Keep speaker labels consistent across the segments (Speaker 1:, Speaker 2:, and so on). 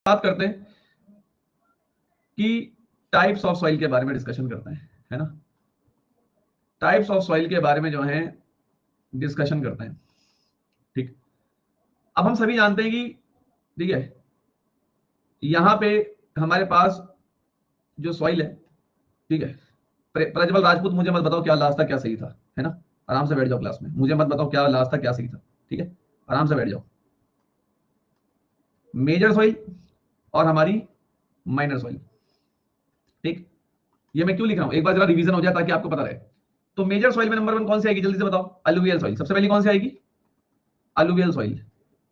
Speaker 1: बात करते हैं कि टाइप्स ऑफ सॉइल के बारे में डिस्कशन करते हैं, है ना। टाइप्स ऑफ सॉइल के बारे में जो है डिस्कशन करते हैं, ठीक। अब हम सभी जानते हैं कि ठीक है, यहां पे हमारे पास जो सॉइल है, ठीक है। प्रज्वल राजपूत, मुझे मत बताओ क्या लास्ट था क्या सही था, है ना। आराम से बैठ जाओ क्लास में, मुझे मत बताओ क्या लास्ट था क्या सही था, ठीक है। आराम से बैठ जाओ। मेजर सॉइल और हमारी माइनर सॉइल, ठीक। ये मैं क्यों लिख रहा हूं, एक बार जरा रिवीजन हो जाए ताकि आपको पता रहे। तो मेजर सॉइल में नंबर 1 कौन सी आएगी, जल्दी से बताओ। अलुवियल सॉइल सबसे पहले कौन सी आएगी, अलुवियल सॉइल।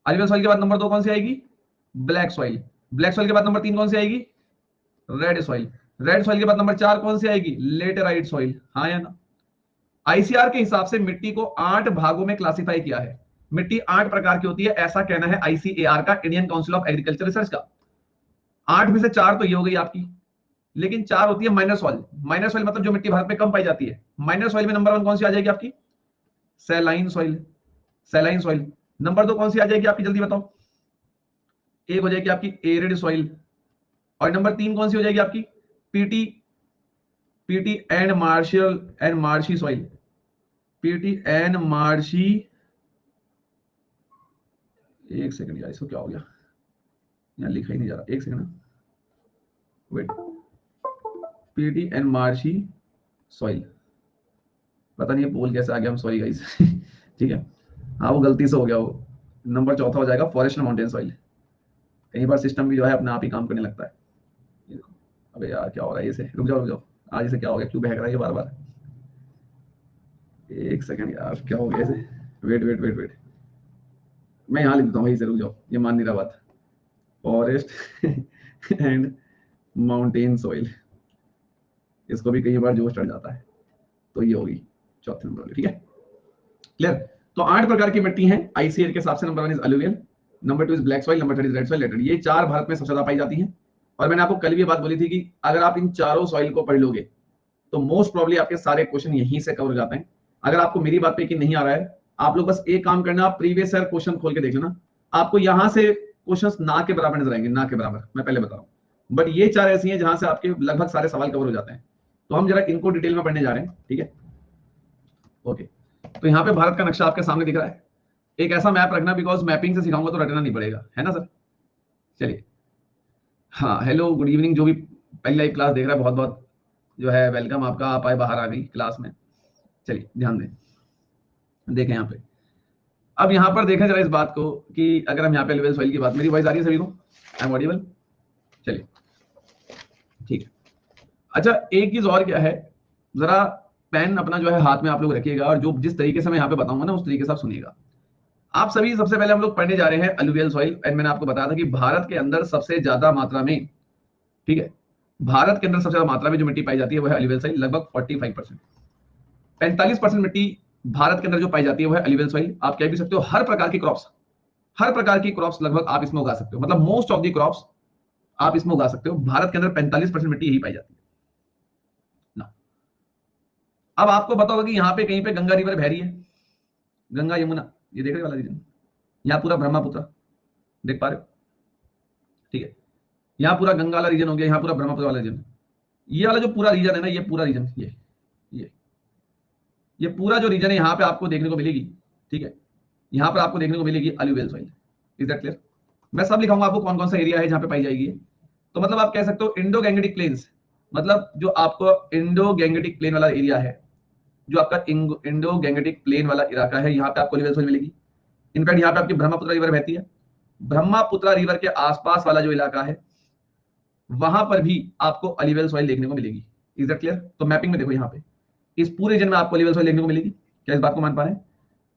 Speaker 1: अलुवियल सॉइल के बाद नंबर 2 कौन सी आएगी, ब्लैक सॉइल। ब्लैक सॉइल के बाद नंबर 3 कौन सी आएगी, रेड सॉइल। रेड सॉइल के बाद नंबर 4 कौन सी आएगी, लेटेराइट सॉइल, हाँ या ना। आईसीआर के हिसाब से मिट्टी को 8 भागों में क्लासिफाई किया है। मिट्टी 8 प्रकार की होती है, ऐसा कहना है आईसीएआर का, Indian council of agriculture research का। 8 में से 4 तो ये हो गई आपकी, लेकिन 4 होती है माइनर सॉइल। माइनर सॉइल मतलब जो मिट्टी भारत में कम पाई जाती है। माइनर सॉइल में नंबर 1 कौन सी आ जाएगी आपकी, saline soil. Saline soil. Number 2 कौन सी आ जाएगी आपकी, जल्दी बताओ। एक हो जाएगी आपकी एरिड सॉइल, और नंबर 3 कौन सी हो जाएगी आपकी, PT PT and martial and marshy soil. PT and marshy, एक सेकंड यार, इसको क्या हो गया, यहाँ लिखा ही नहीं जा रहा, एक second wait. Peaty and marshy soil, पता नहीं बोल कैसे आ गया, हम सॉरी गाइस ठीक है, हाँ वो गलती से हो गया। वो नंबर 4 हो जाएगा फॉरेस्ट माउंटेन सॉइल। कई बार सिस्टम भी जो है अपने आप ही काम करने लगता है। अबे यार क्या हो रहा है, इसे रुक जाओ रुक जाओ, आज इसे क्या हो गया, क्यों बहक रहा है ये बार बार। एक सेकंड यार, क्या हो गया इसे, वेट वेट वेट वेट, मैं यहाँ लिख देता हूँ, रुक जाओ, ये मान नहीं रहा बात। फॉरेस्ट एंड माउंटेन सॉइल, इसको भी कई बार जोश चढ़ जाता है, तो ये होगी चौथे नंबर वाली, ठीक है। क्लियर। तो 8 प्रकार की मिट्टी है आईसीएआर के हिसाब से। Number 1 is alluvial, number 2 is black soil, number 3 is red soil, लेटेड। ये 4 भारत में सबसे ज्यादा पाई जाती हैं। और मैंने आपको कल भी बात बोली थी कि अगर आप इन चारों सॉइल को पढ़ लोगे तो मोस्ट प्रोबेबली आपके सारे क्वेश्चन यहीं से कवर हो जाते हैं। अगर आपको मेरी बात पे यकीन नहीं आ रहा है, आप लोग बस एक काम करना, आप प्रीवियस ईयर क्वेश्चन खोल के देख लेना, आपको यहां से क्वेश्चंस ना के बराबर नजर आएंगे, ना के बराबर, मैं पहले बता रहा हूं। बट ये 4 ऐसी हैं जहां से आपके लगभग सारे सवाल कवर हो जाते हैं। तो हम जरा इनको डिटेल में पढ़ने जा रहे हैं, ठीक है। ओके, तो यहाँ पे भारत का नक्शा आपके सामने दिख रहा है। एक ऐसा मैप रखना, बिकॉज मैपिंग से सिखाऊंगा तो रटना नहीं पड़ेगा, है ना सर। चलिए, हाँ हेलो गुड इवनिंग, जो भी पहली लाइव क्लास देख रहा है बहुत बहुत जो है वेलकम आपका, आप आए बाहर आ गई क्लास में। चलिए ध्यान दें, देखें यहाँ पे। अब यहाँ पर देखें जरा इस बात को कि अगर हम यहाँ पे लेवल सॉइल की बात, मेरी वॉइस आ रही है सभी को, आई एम ऑडिबल। चलिए ठीक है। अच्छा एक चीज और क्या है, जरा पेन अपना जो है हाथ में आप लोग रखिएगा, और जो जिस तरीके से मैं यहाँ पे बताऊंगा ना उस तरीके से आप सुनिएगा। आप सभी, सबसे पहले हम लोग पढ़ने जा रहे हैं अलुवियल सॉइल। एंड मैंने आपको बताया था कि भारत के अंदर सबसे ज्यादा मात्रा में, ठीक है, भारत के अंदर सबसे ज्यादा मात्रा में जो मिट्टी पाई जाती है वो है अलुवियल सॉइल, लगभग 45%। 45% मिट्टी भारत के अंदर जो पाई जाती है वो है अलुवियल सॉइल। आप कह भी सकते हो हर प्रकार की क्रॉप्स, हर प्रकार की क्रॉप्स लगभग आप इसमें उगा सकते हो, मतलब मोस्ट ऑफ दी क्रॉप्स आप इसमें उगा सकते हो। भारत के अंदर 45% मिट्टी यही पाई जाती है ना। अब आपको पता होगा कि यहाँ पे कहीं पे गंगा रिवर बह रही है, गंगा यमुना, ये देख रहे वाला रीजन, यहाँ पूरा ब्रह्मपुत्र देख पा रहे हो, ठीक है। यहाँ पूरा गंगा वाला रीजन हो गया, यहाँ पूरा ब्रह्मपुत्र वाला रीजन। ये वाला जो पूरा रीजन है ना, ये पूरा रीजन, ये ये पूरा जो रीजन है यहाँ पे आपको देखने को मिलेगी, ठीक है। यहाँ पर आपको देखने को मिलेगी alluvial soil. Is that clear. मैं सब लिखाऊंगा आपको कौन कौन सा एरिया है जहाँ पे पाई जाएगी। तो मतलब आप कह सकते हो इंडो गैंगेटिक प्लेन्स, मतलब जो आपको इंडो गैंगेटिक प्लेन वाला एरिया है, जो आपका इंडो गैंगेटिक प्लेन वाला इलाका है, यहाँ पे आपको अलुवियल सॉइल मिलेगी। इनफैक्ट यहाँ पे आपकी ब्रह्मपुत्र रिवर बहती है, ब्रह्मपुत्र रिवर के आसपास वाला जो इलाका है वहां पर भी आपको अलुवियल सॉइल देखने को मिलेगी। Is that clear. तो मैपिंग में देखो, यहाँ पे इस पूरे रीजन में आपको अलुवियल सॉइल देखने को मिलेगी। क्या इस बात को मान पा रहे हैं।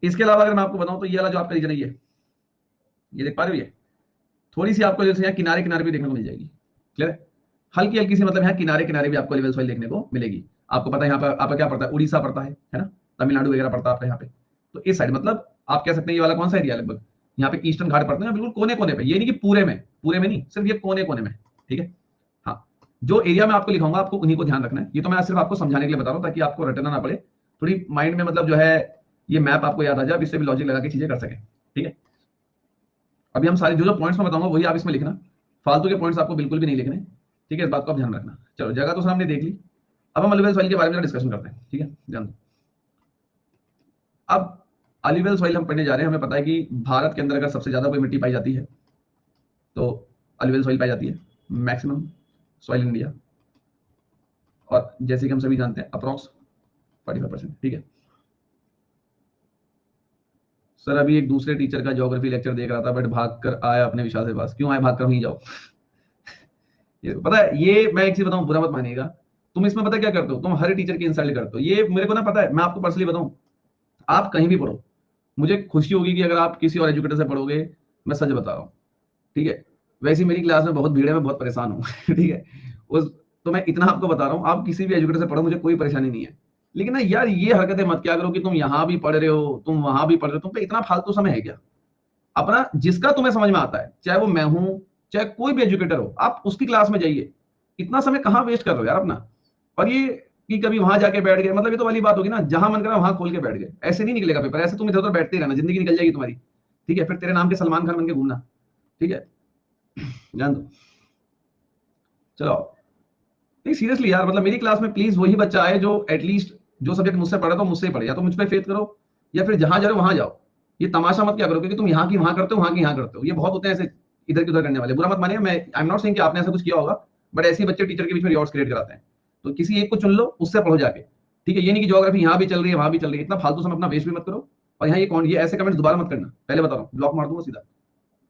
Speaker 1: इसके अलावा अगर मैं आपको बताऊं तो ये वाला जो आपका रीजन है, ये देख पा रहे हो, ये थोड़ी सी आपको जैसे यहाँ किनारे किनारे भी देखने को मिल जाएगी। क्लियर है। हल्की हल्की सी, मतलब यहाँ किनारे किनारे भी आपको अलुवियल सॉइल देखने को मिलेगी। आपको पता है यहाँ पर आपका क्या पड़ता है, उड़ीसा पड़ता है ना, तमिलनाडु वगैरह पड़ता है आपका यहाँ पे। तो इस साइड मतलब आप कह सकते हैं ये वाला कौन सा एरिया, लगभग यहाँ पे ईस्टर्न घाट पड़ते हैं बिल्कुल कोने कोने पे, ये नहीं कि पूरे में नहीं, सिर्फ ये कोने कोने में, ठीक है। हाँ, जो एरिया में आपको लिखाऊंगा आपको उन्हीं को ध्यान रखना है। ये तो मैं सिर्फ आपको समझाने के लिए बता रहा हूँ ताकि आपको रटना ना पड़े, थोड़ी माइंड में मतलब जो है ये मैप आपको याद आ जाए, इससे भी लॉजिक लगा के चीजें कर सकें, ठीक है। अभी हम सारे जो जो पॉइंट्स में बताऊंगा वही आप इसमें लिखना, फालतू के पॉइंट्स आपको बिल्कुल भी नहीं लिखने, ठीक है, इस बात को आप ध्यान रखना। चलो जगह तो सर हमने देख ली, अब हम अलुवियल सॉइल के बारे में डिस्कशन करते हैं, ठीक है, ध्यान दो। अब अलुवियल सॉइल हम पढ़ने जा रहे हैं। हमें पता है कि भारत के अंदर अगर सबसे ज्यादा कोई मिट्टी पाई जाती है तो अलुवियल सॉइल पाई जाती है, मैक्सिमम सॉइल इंडिया, और जैसे कि हम सभी जानते हैं अप्रॉक्स 45%, ठीक है। सर अभी एक दूसरे टीचर का ज्योग्राफी लेक्चर देख रहा था, बट भाग कर आया अपने विशाल से पास। क्यों आए? भाग कर वहीं जाओ। ये पता है, ये मैं एक चीज बताऊं, बुरा मत मानिएगा, तुम इसमें पता क्या करते हो, तुम हर टीचर की इंसल्ट करते हो। ये मेरे को ना पता है, मैं आपको पर्सनली बताऊं, आप कहीं भी पढ़ो, मुझे खुशी होगी कि अगर आप किसी और एजुकेटर से पढ़ोगे, मैं सच बता रहा हूँ, ठीक है। वैसे मेरी क्लास में बहुत भीड़ है, मैं बहुत परेशान हूँ ठीक है, उस तो मैं इतना आपको बता रहा हूँ, आप किसी भी एजुकेटर से पढ़ो, मुझे कोई परेशानी नहीं है। लेकिन ना यार, ये हरकतें मत क्या करो कि तुम यहाँ भी पढ़ रहे हो, तुम वहां भी पढ़ रहे हो, तुम पे इतना फालतू समय है क्या? अपना जिसका तुम्हें समझ में आता है, चाहे वो मैं हूं, चाहे कोई भी एजुकेटर हो, आप उसकी क्लास में जाइए। इतना समय कहां वेस्ट कर रहे हो यार अपना? और ये कि कभी वहां जाके बैठ गए, मतलब ये तो वाली बात होगी ना, जहां मन करा वहां खोल के बैठ गए, ऐसे नहीं निकलेगा पेपर, ऐसे तुम इधर उधर बैठते ही रहना, जिंदगी निकल जाएगी तुम्हारी, ठीक है। फिर तेरे नाम के सलमान खान बन के घूमना, ठीक है, जान दो। चलो, नहीं सीरियसली यार, मतलब मेरी क्लास में प्लीज वही बच्चा आए जो एटलीस्ट जो सब्जेक्ट मुझसे पढ़ा तो मुझसे ही पढ़े, या तो मुझ पर फेथ करो, या फिर जहां जा रहे हो वहां जाओ। ये तमाशा मत क्या करो, क्योंकि तुम यहाँ की वहां करते हो, वहां की यहाँ करते हो, ये बहुत होते हैं ऐसे इधर की उधर करने वाले। बुरा मत मानिए, मैं आई एम नॉट सेइंग कि आपने ऐसा कुछ किया होगा, बट ऐसे ही बच्चे टीचर के बीच में रिवॉर्ड्स क्रिएट कराते हैं। तो किसी एक को चुन लो, उससे पढ़ो जाके, ठीक है। ये नहीं कि ज्योग्राफी यहाँ भी चल रही है वहां भी चल रही है, इतना फालतू समय अपना वेस्ट भी मत करो। और यहाँ ये कौन, ये ऐसे कमेंट्स दोबारा मत करना, पहले बता रहा हूँ, ब्लॉक मार दूंगा सीधा।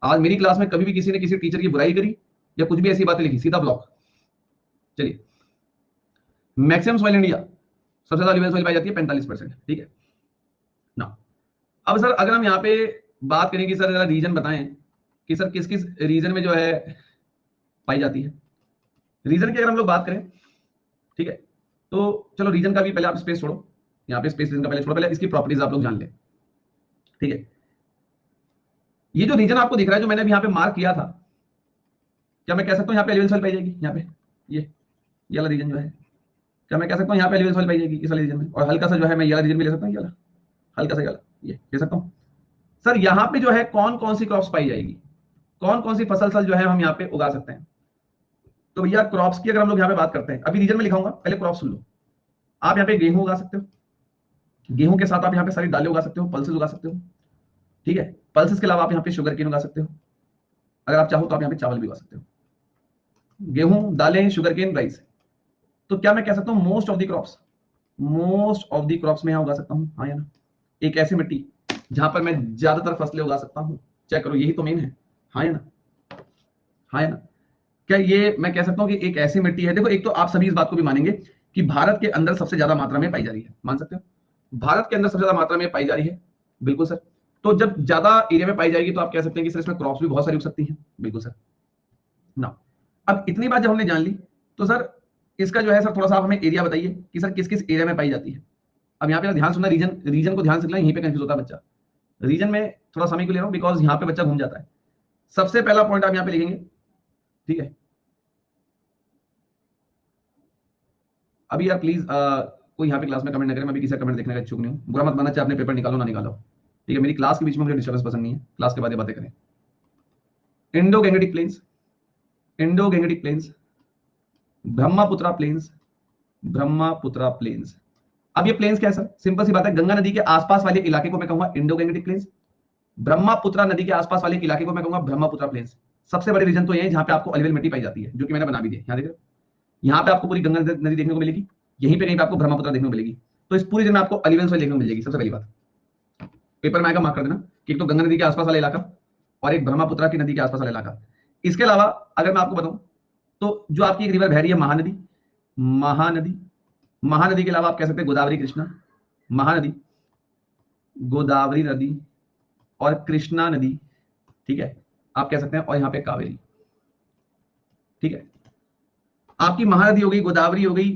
Speaker 1: आज मेरी क्लास में कभी भी किसी ने किसी टीचर की बुराई करी या कुछ भी ऐसी बातें लिखी, सीधा ब्लॉक। चलिए, मैक्सिमम सॉइल इंडिया, सबसे ज्यादा रिवेल सॉइल पाई जाती है 45%, ठीक है ना। अब सर अगर हम यहाँ पे बात करें कि सर जरा रीजन बताएं कि सर किस किस रीजन में जो है पाई जाती है, रीजन की अगर हम लोग बात करें, ठीक है, तो चलो रीजन का भी पहले आप स्पेस छोड़ो, यहाँ पे स्पेस रीजन का पहले छोड़ो, पहले इसकी प्रॉपर्टीज आप लोग जान लें, ठीक है। ये जो रीजन आपको दिख रहा है, जो मैंने अभी यहाँ पे मार्क किया था, क्या मैं कह सकता हूँ यहाँ पे एलिवेल सॉइल पाई जाएगी? यहाँ पे ये वाला रीजन जो है, क्या मैं कह सकता हूँ यहाँ पे एलिवेल सॉइल पाई जाएगी इस वाले रीजन में? और हल्का सा जो है मैं ये वाला रीजन भी ले सकता हूँ, ये वाला हल्का सा, ये वाला ये ले सकता हूँ। सर यहाँ पे जो है कौन कौन सी क्रॉप्स पाई जाएगी, कौन कौन सी फसल सल जो है हम यहाँ पे उगा सकते हैं? तो भैया क्रॉप्स की अगर हम लोग यहाँ पे बात करते हैं, अभी रीजन में लिखाऊंगा, पहले क्रॉप सुन लो। आप यहाँ पे गेहूं उगा सकते हो, गेहूं के साथ आप यहाँ पे सारी दालें उगा सकते हो, पल्सेस उगा सकते हो, ठीक है। पल्सेस के अलावा आप यहाँ पे शुगर केन उगा सकते हो, अगर आप चाहो तो आप यहाँ पे चावल भी उगा सकते हो। गेहूं, दालें, शुगर केन, राइस। तो क्या मैं कह सकता हूँ most of the crops, most of the crops में यहाँ उगा सकता हूँ, हाँ या ना? एक ऐसी मिट्टी जहां पर मैं ज्यादातर फसलें उगा सकता हूँ, चेक करो, यही तो मेन है, हाँ या ना? हाँ या ना? क्या ये मैं कह सकता हूँ कि एक ऐसी मिट्टी है, देखो एक तो आप सभी इस बात को भी मानेंगे कि भारत के अंदर सबसे ज्यादा मात्रा में पाई जा रही है, मान सकते हो? भारत के अंदर सबसे ज्यादा मात्रा में पाई जा रही है, बिल्कुल सर। तो जब ज्यादा एरिया में पाई जाएगी तो आप कह सकते हैं कि सर इसमें क्रॉप्स भी बहुत सारी उग सकती हैं, बिल्कुल सर ना। अब इतनी बात जब हमने जान ली, तो सर इसका जो है सर थोड़ा सा आप हमें एरिया बताइए कि सर किस किस एरिया में पाई जाती है। अब यहाँ पे ध्यान सुनना, रीजन रीजन को ध्यान से सुनना, यहीं पे कंफ्यूज होता है बच्चा। रीजन में थोड़ा समय क्यों ले रहा हूँ, बिकॉज यहाँ पे बच्चा घूम जाता है। सबसे पहला पॉइंट आप यहाँ पे लिखेंगे, ठीक है। अभी यार प्लीज कोई यहाँ पे क्लास में कमेंट न करे, मैं भी किसी का कमेंट देखने का इच्छुक नहीं हूँ, बुरा मत मानना, चाहे अपने पेपर निकालो ना निकालो, ठीक है। मेरी क्लास के बीच में मुझे डिस्टर्बेंस पसंद नहीं है, क्लास के बाद ये बातें करें। Indo Gangetic plains, Indo Gangetic plains, Brahmaputra plains, Brahmaputra plains. अब ये प्लेन्स क्या है सर? सिंपल सी बात है, गंगा नदी के आसपास वाले इलाके को मैं कहूंगा इंडो गैंगेटिक प्लेन्स, ब्रह्मपुत्रा नदी के आसपास वाले इलाके को मैं कहूंगा ब्रह्मपुत्रा प्लेन्स। सबसे बड़े रीजन तो ये है जहां पे आपको अलवेल मिट्टी पाई जाती है, जो कि मैंने बना भी दी है, यहाँ देख रहे हो, यहाँ पे आपको पूरी गंगा नदी देखने को मिलेगी, यहीं पे कहीं पे आपको ब्रह्मपुत्र देखने को मिलेगी। तो इस पूरी जगह में आपको अलवेल सॉइल देखने को मिल जाएगी। सबसे पहली बात पेपर में आएगा, मार्क कर देना कि एक तो गंगा नदी के आसपास वाला इलाका और एक ब्रह्मपुत्र की नदी के आसपास वाला इलाका। इसके अलावा अगर मैं आपको बताऊं, तो जो आपकी एक रिवर बह रही है महानदी, महानदी, महानदी के अलावा आप कह सकते हैं गोदावरी, कृष्णा, महानदी, गोदावरी नदी और कृष्णा नदी, ठीक है, आप कह सकते हैं, और यहाँ पे कावेरी, ठीक है। आपकी महानदी हो गई, गोदावरी हो गई,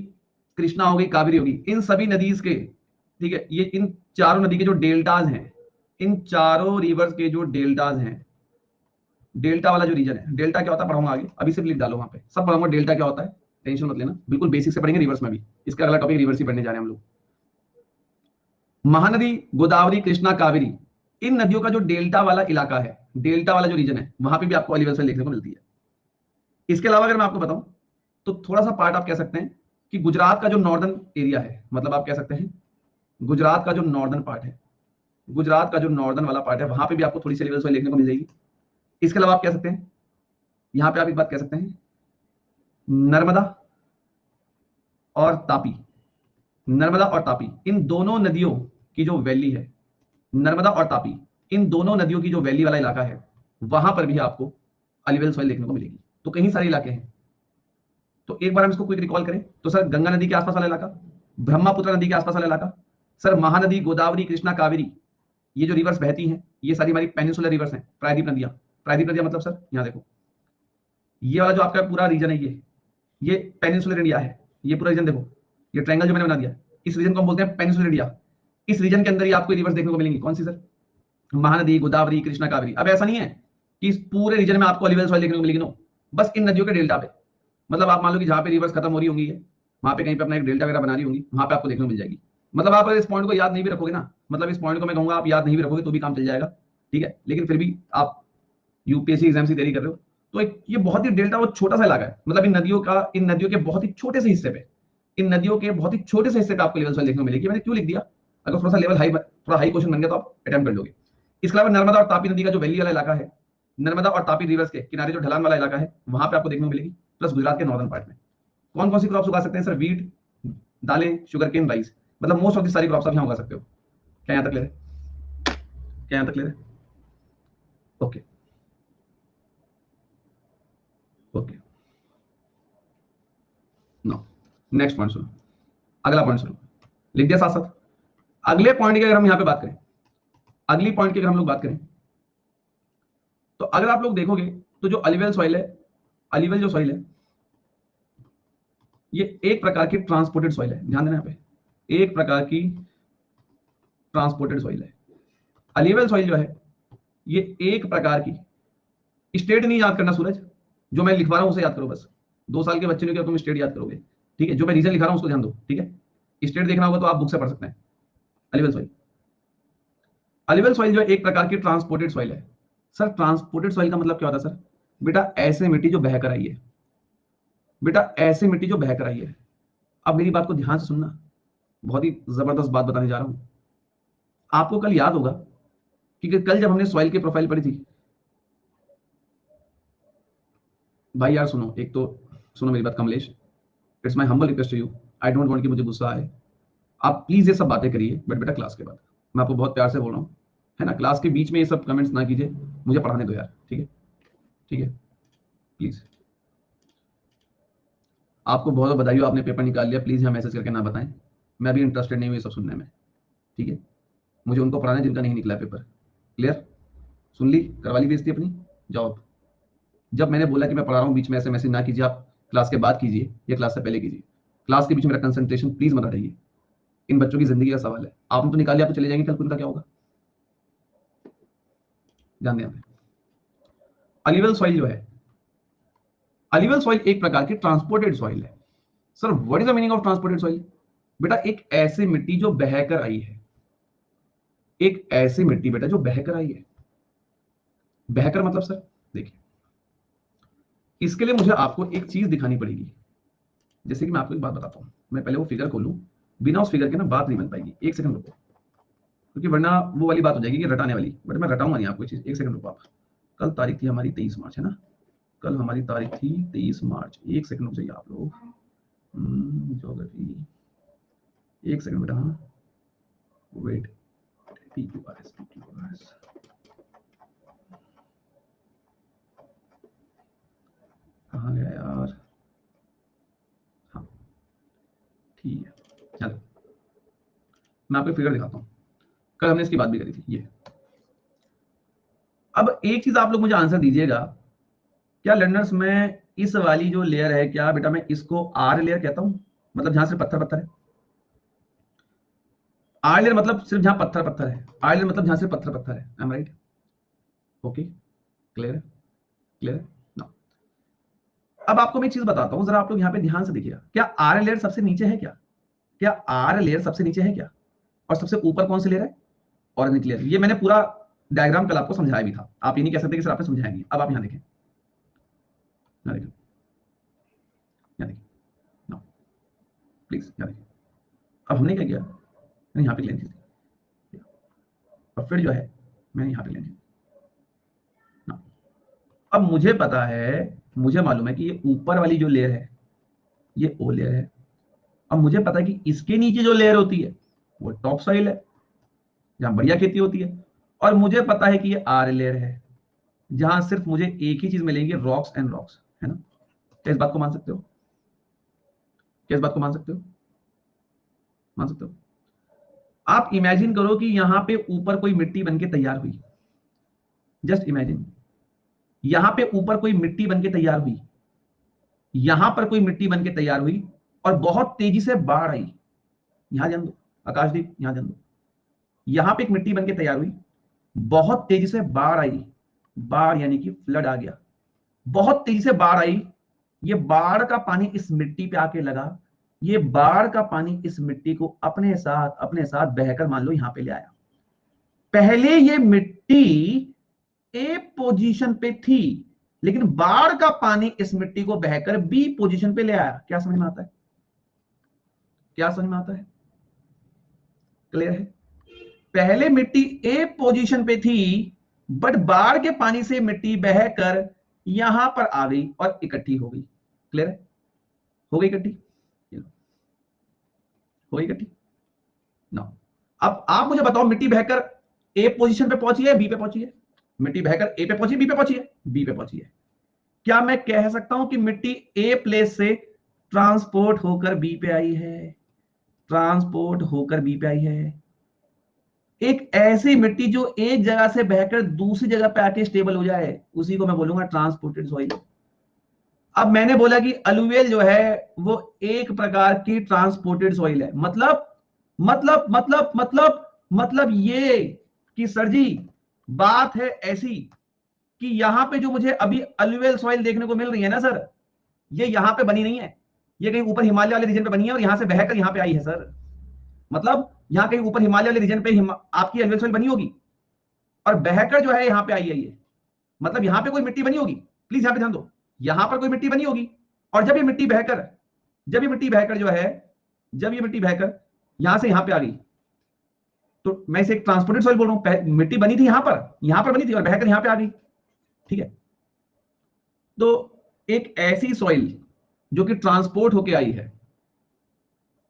Speaker 1: कृष्णा हो गई, कावेरी होगी, इन सभी नदीज के, ठीक है, ये इन चारों नदी के जो डेल्टाज हैं, इन चारों रिवर्स के जो डेल्टाज हैं, डेल्टा वाला जो रीजन है, डेल्टा क्या होता है पढ़ाऊंगा आगे, अभी सिर्फ लिख डालो वहां पे, सब पढ़ाऊंगा डेल्टा क्या होता है, टेंशन मत लेना, बिल्कुल बेसिक से पढ़ेंगे, रिवर्स में भी, इसका अगला टॉपिक रिवर्स ही पढ़ने जा रहे हैं हम लोग। महानदी, गोदावरी, कृष्णा, कावेरी, इन नदियों का जो डेल्टा वाला इलाका है, डेल्टा वाला जो रीजन है, वहां पे भी आपको अलग अलग देखने को मिलती है। इसके अलावा अगर मैं आपको बताऊं तो थोड़ा सा पार्ट आप कह सकते हैं कि गुजरात का जो नॉर्दर्न एरिया है, मतलब आप कह सकते हैं गुजरात का जो नॉर्दर्न पार्ट है, गुजरात का जो नॉर्दर्न वाला पार्ट है, वहां पे भी आपको थोड़ी सी लेवल सॉइल देखने को मिल जाएगी। इसके अलावा आप कह सकते हैं, यहां पे आप एक बात कह सकते हैं, नर्मदा और तापी, नर्मदा और तापी इन दोनों नदियों की जो वैली है, नर्मदा और तापी इन दोनों नदियों की जो वैली वाला इलाका है, वहां पर भी आपको अलिवेल सॉइल देखने को मिलेगी। तो कई सारे इलाके हैं। तो एक बार हम इसको क्विक रिकॉल करें तो सर गंगा नदी के आसपास वाला इलाका, ब्रह्मपुत्र नदी के आसपास वाला इलाका, सर महानदी, गोदावरी, कृष्णा, कावेरी, ये जो रिवर्स बहती हैं, ये सारी हमारी पेनिनसुलर रिवर्स हैं, प्रायद्वीप नदियां। प्रायद्वीप नदियां मतलब सर यहाँ देखो, ये वाला जो आपका पूरा रीजन है, ये पेनिनसुलर इंडिया है। ये पूरा रीजन देखो, ये ट्रायंगल जो मैंने बना दिया, इस रीजन को हम बोलते हैं पेनिनसुलर इंडिया। इस रीजन के अंदर ही आपको रिवर्स देखने को मिलेंगी। कौन सी सर? महानदी, गोदावरी, कृष्णा, कावेरी। अब ऐसा नहीं है कि इस पूरे रीजन में आपको अलिवेल सॉइल देखने को मिलेगी, नो, बस इन नदियों के डेल्टा पे। मतलब आप मान लो कि जहां पे रिवर्स खत्म हो रही होंगी, वहां पे कहीं पे अपना एक डेल्टा वगैरह बना रही होंगी, वहां पे आपको देखने को मिल जाएगी। मतलब आप इस पॉइंट को याद नहीं भी रखोगे ना, मतलब इस पॉइंट को मैं कहूंगा आप याद नहीं भी रखोगे तो भी काम चल जाएगा, ठीक है, लेकिन फिर भी आप यूपीएससी एग्जाम की तैयारी कर रहे हो तो एक ये बहुत ही डेल्टा वो छोटा सा इलाका है। मतलब इन नदियों के बहुत ही छोटे से हिस्से पे, इन नदियों के बहुत ही छोटे से हिस्से पे आपको लेवल सॉइल देखने को मिलेगी। मैंने क्यों लिख दिया, अगर थोड़ा सा लेवल हाई, थोड़ा हाई क्वेश्चन बन गया तो आप अटेम्प्ट कर लोगे। इसके अलावा नर्मदा और तापी नदी का जो वैली वाला इलाका है, नर्मदा और तापी रिवर्स के किनारे जो ढलान वाला इलाका है, वहां पे आपको देखने को मिलेगी। प्लस गुजरात के नॉर्दर्न पार्ट में कौन कौन सी क्रॉप्स उगा सकते हैं सर? वीट, दालें, शुगर केन, राइस, मतलब मोस्ट ऑफ दी सारी क्रॉप्स आप यहाँ उगा सकते हो। क्या यहाँ तक ले रहे? क्या यहाँ तक ले रहे? Okay okay, no, next point सुनो, अगला पॉइंट सुनो, लिख दिया साथ साथ। अगले पॉइंट की अगर हम यहाँ पे बात करें, अगली पॉइंट की अगर हम लोग बात करें, तो अगर आप लोग देखोगे तो जो अलिवेल सॉइल है, अलिवेल जो सॉइल है, ये एक प्रकार की ट्रांसपोर्टेड सॉइल है। ध्यान देना यहाँ पे, एक प्रकार की ट्रांसपोर्टेड सॉइल है। अलिवेल सॉइल जो है, ये एक प्रकार की, स्टेट नहीं याद करना सूरज, जो मैं लिखवा रहा हूं उसे याद करो बस। 2 साल के बच्चे ने क्या तुम स्टेट याद करोगे, ठीक है, जो मैं रीजन लिखा रहा हूं उसको ध्यान दो, ठीक है। स्टेट देखना होगा तो आप बुक से पढ़ सकते हैं। अलिवेल सॉइल, अलिवेल सॉइल जो है एक प्रकार की ट्रांसपोर्टेड सॉइल है। सर ट्रांसपोर्टेड सॉइल का मतलब क्या होता है सर? बेटा ऐसे मिट्टी जो बह कर आई है, बेटा ऐसे मिट्टी जो बह कर आई है। अब मेरी बात को ध्यान से सुनना, बहुत ही जबरदस्त बात बताने जा रहा हूं। आपको कल याद होगा कि कल जब हमने सॉइल की प्रोफाइल पढ़ी थी, भाई यार सुनो, एक तो सुनो मेरी बात Kamlesh, it's my humble request to you, I don't want कि मुझे गुस्सा आए। आप प्लीज ये सब बातें करिए बट बेटा क्लास के बाद। मैं आपको बहुत प्यार से बोल रहा हूँ, है ना, क्लास के बीच में ये सब कमेंट्स ना कीजिए, मुझे पढ़ाने दो यार, ठीक है, ठीक है, प्लीज। आपको बहुत बहुत बधाई हो, आपने पेपर निकाल लिया, प्लीज यहाँ मैसेज करके ना बताएं, मैं अभी इंटरेस्टेड नहीं हूँ ये सब सुनने में, ठीक है। मुझे उनको पढ़ाना है जिनका नहीं निकला पेपर। क्लियर? सुन ली, करवा ली बेइज्जती अपनी, जाओ अब। जब मैंने बोला कि मैं पढ़ा रहा हूँ बीच में ऐसे मैसेज ना कीजिए, आप क्लास के बाद कीजिए या क्लास से पहले कीजिए, क्लास के बीच में मेरा कंसंट्रेशन प्लीज मत हटाइए। इन बच्चों की जिंदगी का सवाल है, आपने तो निकाल लिया, आप तो चले जाएंगे, कल उनका क्या होगा? ध्यान दें। अलिवेल सॉइल जो है, अलिवेल सॉइल एक प्रकार की ट्रांसपोर्टेड सॉइल है। Sir what is the meaning of transported soil? बेटा एक ऐसी मिट्टी जो बहकर आई है, एक ऐसी मिट्टी बेटा जो बहकर आई है। बहकर मतलब सर देखिए, इसके लिए मुझे आपको एक चीज दिखानी पड़ेगी। जैसे कि मैं आपको एक बात बताता हूं, मैं पहले वो फिगर खोलूं, बिना उस फिगर के ना बात नहीं बन पाएगी। एक सेकंड रुको, क्योंकि वरना वो वाली बात हो जाएगी कि रटाने वाली, बट मैं रटाऊंगा नहीं आपको चीज। एक सेकंड रुको आप। कल तारीख थी हमारी 23 मार्च, है ना, कल हमारी तारीख थी 23 मार्च। एक सेकंड रुक जाइए आप लोग, ज्योग्राफी, एक सेकंड बेटा, हाँ वेट, PQRS, कहाँ गया यार, हाँ ठीक है, चलो मैं आपको फिगर दिखाता हूँ, कल हमने इसकी बात भी करी थी। ये अब एक चीज आप लोग मुझे आंसर दीजिएगा, क्या लर्नर्स में इस वाली जो लेयर है, क्या बेटा मैं इसको आर लेयर कहता हूं, मतलब जहां से पत्थर पत्थर है? आर लेयर मतलब सिर्फ जहां पत्थर पत्थर है, आर लेयर मतलब जहां से पत्थर पत्थर है। I M right? Okay, clear है, क्लियर है ना? अब आपको मैं एक चीज बताता हूं, जरा आप लोग यहां पे ध्यान से देखिएगा, क्या आर लेयर सबसे नीचे है? क्या आर लेयर सबसे नीचे है क्या? और सबसे ऊपर कौन सी लेयर है? Organic layer. ये मैंने पूरा डायग्राम कल आपको समझाया भी था, आप ये नहीं कह सकते कि सर आपने समझाया नहीं। अब आप यहां देखें, यहां देखें, प्लीज यहाँ देखिए। अब हमने क्या किया, मैंने यहाँ पे लेंथ खींची और फिर जो है मैंने यहाँ पे लेंथ खींची। अब मुझे पता है, मुझे मालूम है कि ये ऊपर वाली जो लेयर है ये ओ लेयर है। अब मुझे पता है कि इसके नीचे जो लेयर होती है वो टॉप सॉइल है, जहां बढ़िया खेती होती है। और मुझे पता है कि ये आर लेयर है, जहां सिर्फ मुझे एक ही चीज मिलेगी, रॉक्स एंड रॉक्स, है ना। क्या इस बात को मान सकते हो? क्या इस बात को मान सकते हो? मान सकते हो? आप इमेजिन करो कि यहां पे ऊपर कोई मिट्टी बनके तैयार हुई। जस्ट इमेजिन, यहां पे ऊपर कोई मिट्टी बनके तैयार हुई, यहां पर कोई मिट्टी बनके तैयार हुई और बहुत तेजी से बाढ़ आई। यहां ध्यान दो आकाशदीप, यहां ध्यान दो। यहां पे एक मिट्टी बनके तैयार हुई, बहुत तेजी से बाढ़ आई। बाढ़ यानी कि फ्लड आ गया, बहुत तेजी से बाढ़ आई। ये बाढ़ का पानी इस मिट्टी पे आके लगा, ये बाढ़ का पानी इस मिट्टी को अपने साथ बहकर मान लो यहां पे ले आया। पहले ये मिट्टी ए पोजीशन पे थी, लेकिन बाढ़ का पानी इस मिट्टी को बहकर बी पोजीशन पे ले आया। क्या समझ में आता है? क्या समझ में आता है? क्लियर है? पहले मिट्टी ए पोजीशन पे थी, बट बाढ़ के पानी से मिट्टी बहकर यहां पर आ गई और इकट्ठी हो गई। क्लियर है? हो गई इकट्ठी, हो गई इकट्ठी ना। अब आप मुझे बताओ, मिट्टी बहकर ए पोजीशन पे पहुंची है, बी पे पहुंची है? मिट्टी बहकर ए पे पहुंची, बी पे पहुंची है? बी पे पहुंची है। क्या मैं कह सकता हूं कि मिट्टी ए प्लेस से ट्रांसपोर्ट होकर बी पे आई है? ट्रांसपोर्ट होकर बी पे आई है। एक ऐसी मिट्टी जो एक जगह से बहकर दूसरी जगह पे आके स्टेबल हो जाए, उसी को मैं बोलूंगा ट्रांसपोर्टेड सॉइल। अब मैंने बोला कि अलुवियल जो है वो एक प्रकार की ट्रांसपोर्टेड सॉइल है। मतलब ये कि सर जी, बात है ऐसी कि यहां पे जो मुझे अभी अलुवियल सॉइल देखने को मिल रही है ना सर, ये यहां पे बनी नहीं है, ये कहीं ऊपर हिमालय वाले रीजन पे बनी है और यहां से बहकर यहां पे आई है सर। मतलब यहां कहीं ऊपर हिमालय वाले रीजन पे आपकी अलुवियल सॉइल बनी होगी और बहकर जो है यहां पे आई है ये। मतलब यहां पे कोई मिट्टी बनी होगी, प्लीज यहां पे ध्यान दो, यहां पर कोई मिट्टी बनी होगी और जब ये मिट्टी बहकर जो है, जब ये मिट्टी बहकर यहां से यहां पे आ गई, तो मैं इसे एक ट्रांसपोर्टेड सॉइल बोल रहा हूं। मिट्टी बनी थी यहां पर बनी थी और बहकर यहां पे आ गई। ठीक है, तो एक ऐसी सॉइल जो कि ट्रांसपोर्ट होके आई है,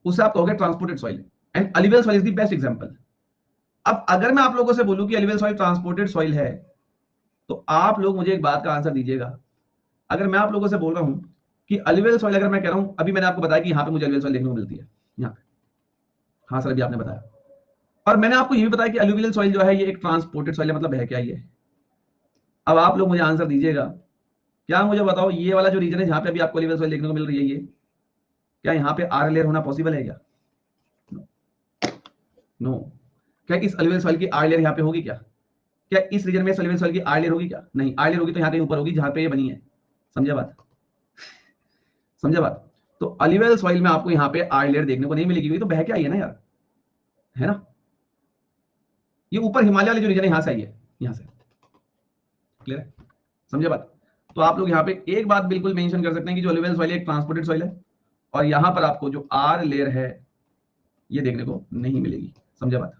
Speaker 1: उसे आप कहोगे transported soil. And alluvial soil is the best example. अब अगर मैं आप लोगों से बोलूं कि अलुवियल सॉइल ट्रांसपोर्टेड सॉइल है, तो आप लोग मुझे एक बात का आंसर दीजिएगा। अगर मैं आप लोगों से बोल रहा हूं कि अलुवियल सॉइल, अगर मैं कह रहा हूं, अभी मैंने आपको बताया कि यहां पे मुझे अलुवियल सॉइल देखने को मिलती है यहां पे, हाँ सर अभी आपने बताया, और मैंने आपको ये भी बताया कि अलुवियल सॉइल जो है ये एक ट्रांसपोर्टेड सॉइल है, मतलब है क्या ये। अब आप लोग मुझे आंसर दीजिएगा। क्या मुझे बताओ, ये वाला जो रीजन है जहां पे अभी आपको अलुवियल सॉइल देखने को मिल रही है, ये क्या यहाँ पे आर लेयर होना पॉसिबल है क्या? नो। क्या इस अलुवियल सॉइल की आर लेयर यहाँ पे होगी क्या? क्या इस रीजन में अलुवियल सॉइल की आर लेयर होगी क्या? नहीं, आर लेयर होगी तो यहाँ कहीं ऊपर होगी जहां पे ये बनी है। समझे बात? समझे बात? तो अलुवियल सॉइल में आपको यहाँ पे आर लेयर देखने को नहीं मिलेगी, क्योंकि तो बह के आई है ना यार, है ना। ये ऊपर हिमालय वाले जो रीजन है यहां से आई है, यहां से। क्लियर है? समझे बात? तो आप लोग यहाँ पे एक बात बिल्कुल मेंशन कर सकते हैं कि जो अलुवियल सॉइल एक ट्रांसपोर्टेड सॉइल है और यहां पर आपको जो आर लेयर है ये देखने को नहीं मिलेगी। समझे बात?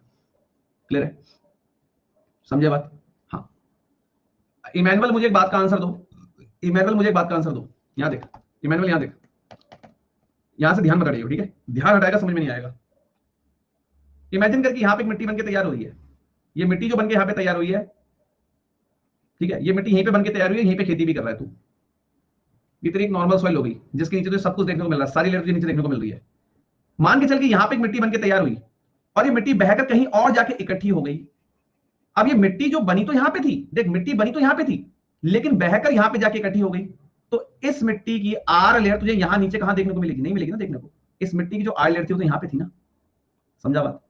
Speaker 1: क्लियर है? समझे बात? हाँ। इमैनुअल मुझे एक बात का आंसर दो, इमैनुअल मुझे एक बात का आंसर दो। यहां देख इमैनुअल, यहां देख, यहां से ध्यान मत हटाइए, ठीक है? ध्यान हटाएगा समझ में नहीं आएगा। इमेजिन करके यहां पे एक मिट्टी बनके तैयार हुई है, ये मिट्टी जो बनके यहां पे तैयार हुई है, ठीक है, ये मिट्टी यहीं पे बनके तैयार हुई है, यहीं पे खेती भी कर रहा है तू। ये तेरी एक नॉर्मल सॉइल हो गई जिसके नीचे तो सब कुछ देखने को मिल रहा है, सारी लेयर नीचे देखने को मिल रही है। मान के चल के यहां पे एक मिट्टी बनके तैयार हुई और ये मिट्टी बहकर कहीं और जाके इकट्ठी हो गई। अब ये मिट्टी जो बनी तो यहां पे थी, देख मिट्टी बनी तो यहां पे थी, लेकिन बहकर यहां पे जाके इकट्ठी हो गई। तो इस मिट्टी की आर लेयर तुझे यहां नीचे कहां देखने को मिलेगी? नहीं मिलेगी ना देखने को। इस मिट्टी की जो आर लेयर थी वो तो यहां पे थी ना। समझा बात?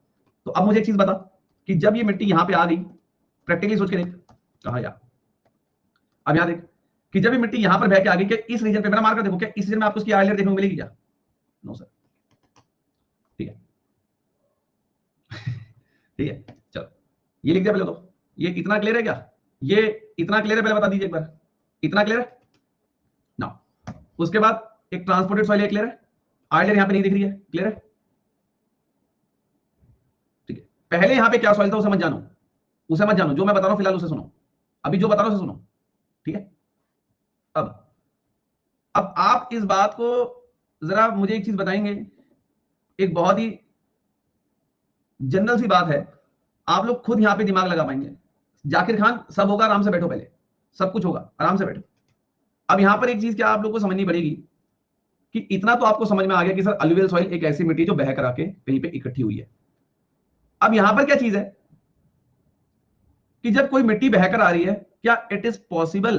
Speaker 1: तो अब मुझे एक चीज बता कि जब ये मिट्टी यहां पे आ गई, प्रैक्टिकली सोच के देख, कहा यार, अब यहां देख कि जब ये मिट्टी यहां पर बह के आ गई, क्या इस रीजन पे मेरा मार्कर देखो, क्या इस रीजन में आपको उसकी आर लेयर देखने को मिलेगी क्या? No sir. ठीक है, ठीक है, चलो ये लिख दिया पहले तो। ये इतना क्लियर है क्या? ये इतना क्लियर है? पहले बता दीजिए एक बार, इतना क्लियर है ना? उसके बाद एक ट्रांसपोर्टेड सॉइल क्लियर है। आयरलैंड यहां पे नहीं दिख रही है, क्लियर है? ठीक है, पहले यहां पे क्या सॉइल था उसे मत जानो, उसे मत जानो, जो मैं बता रहा हूं फिलहाल उसे सुनो, अभी जो बता रहा हूं उसे सुनो, ठीक है? अब अब आप इस बात को जरा मुझे एक चीज बताएंगे, एक बहुत ही जनरल सी बात है, आप लोग खुद यहां पे दिमाग लगा पाएंगे। जाकिर खान, सब होगा, आराम से बैठो, पहले सब कुछ होगा, आराम से बैठो। अब यहां पर एक चीज क्या आप लोग को समझनी पड़ेगी कि इतना तो आपको समझ में आ गया कि सर अलुवियल सॉइल एक ऐसी मिट्टी जो बह कर आके कहीं पे इकट्ठी हुई है। अब यहां पर क्या चीज है कि जब कोई मिट्टी बहकर आ रही है, क्या इट इज पॉसिबल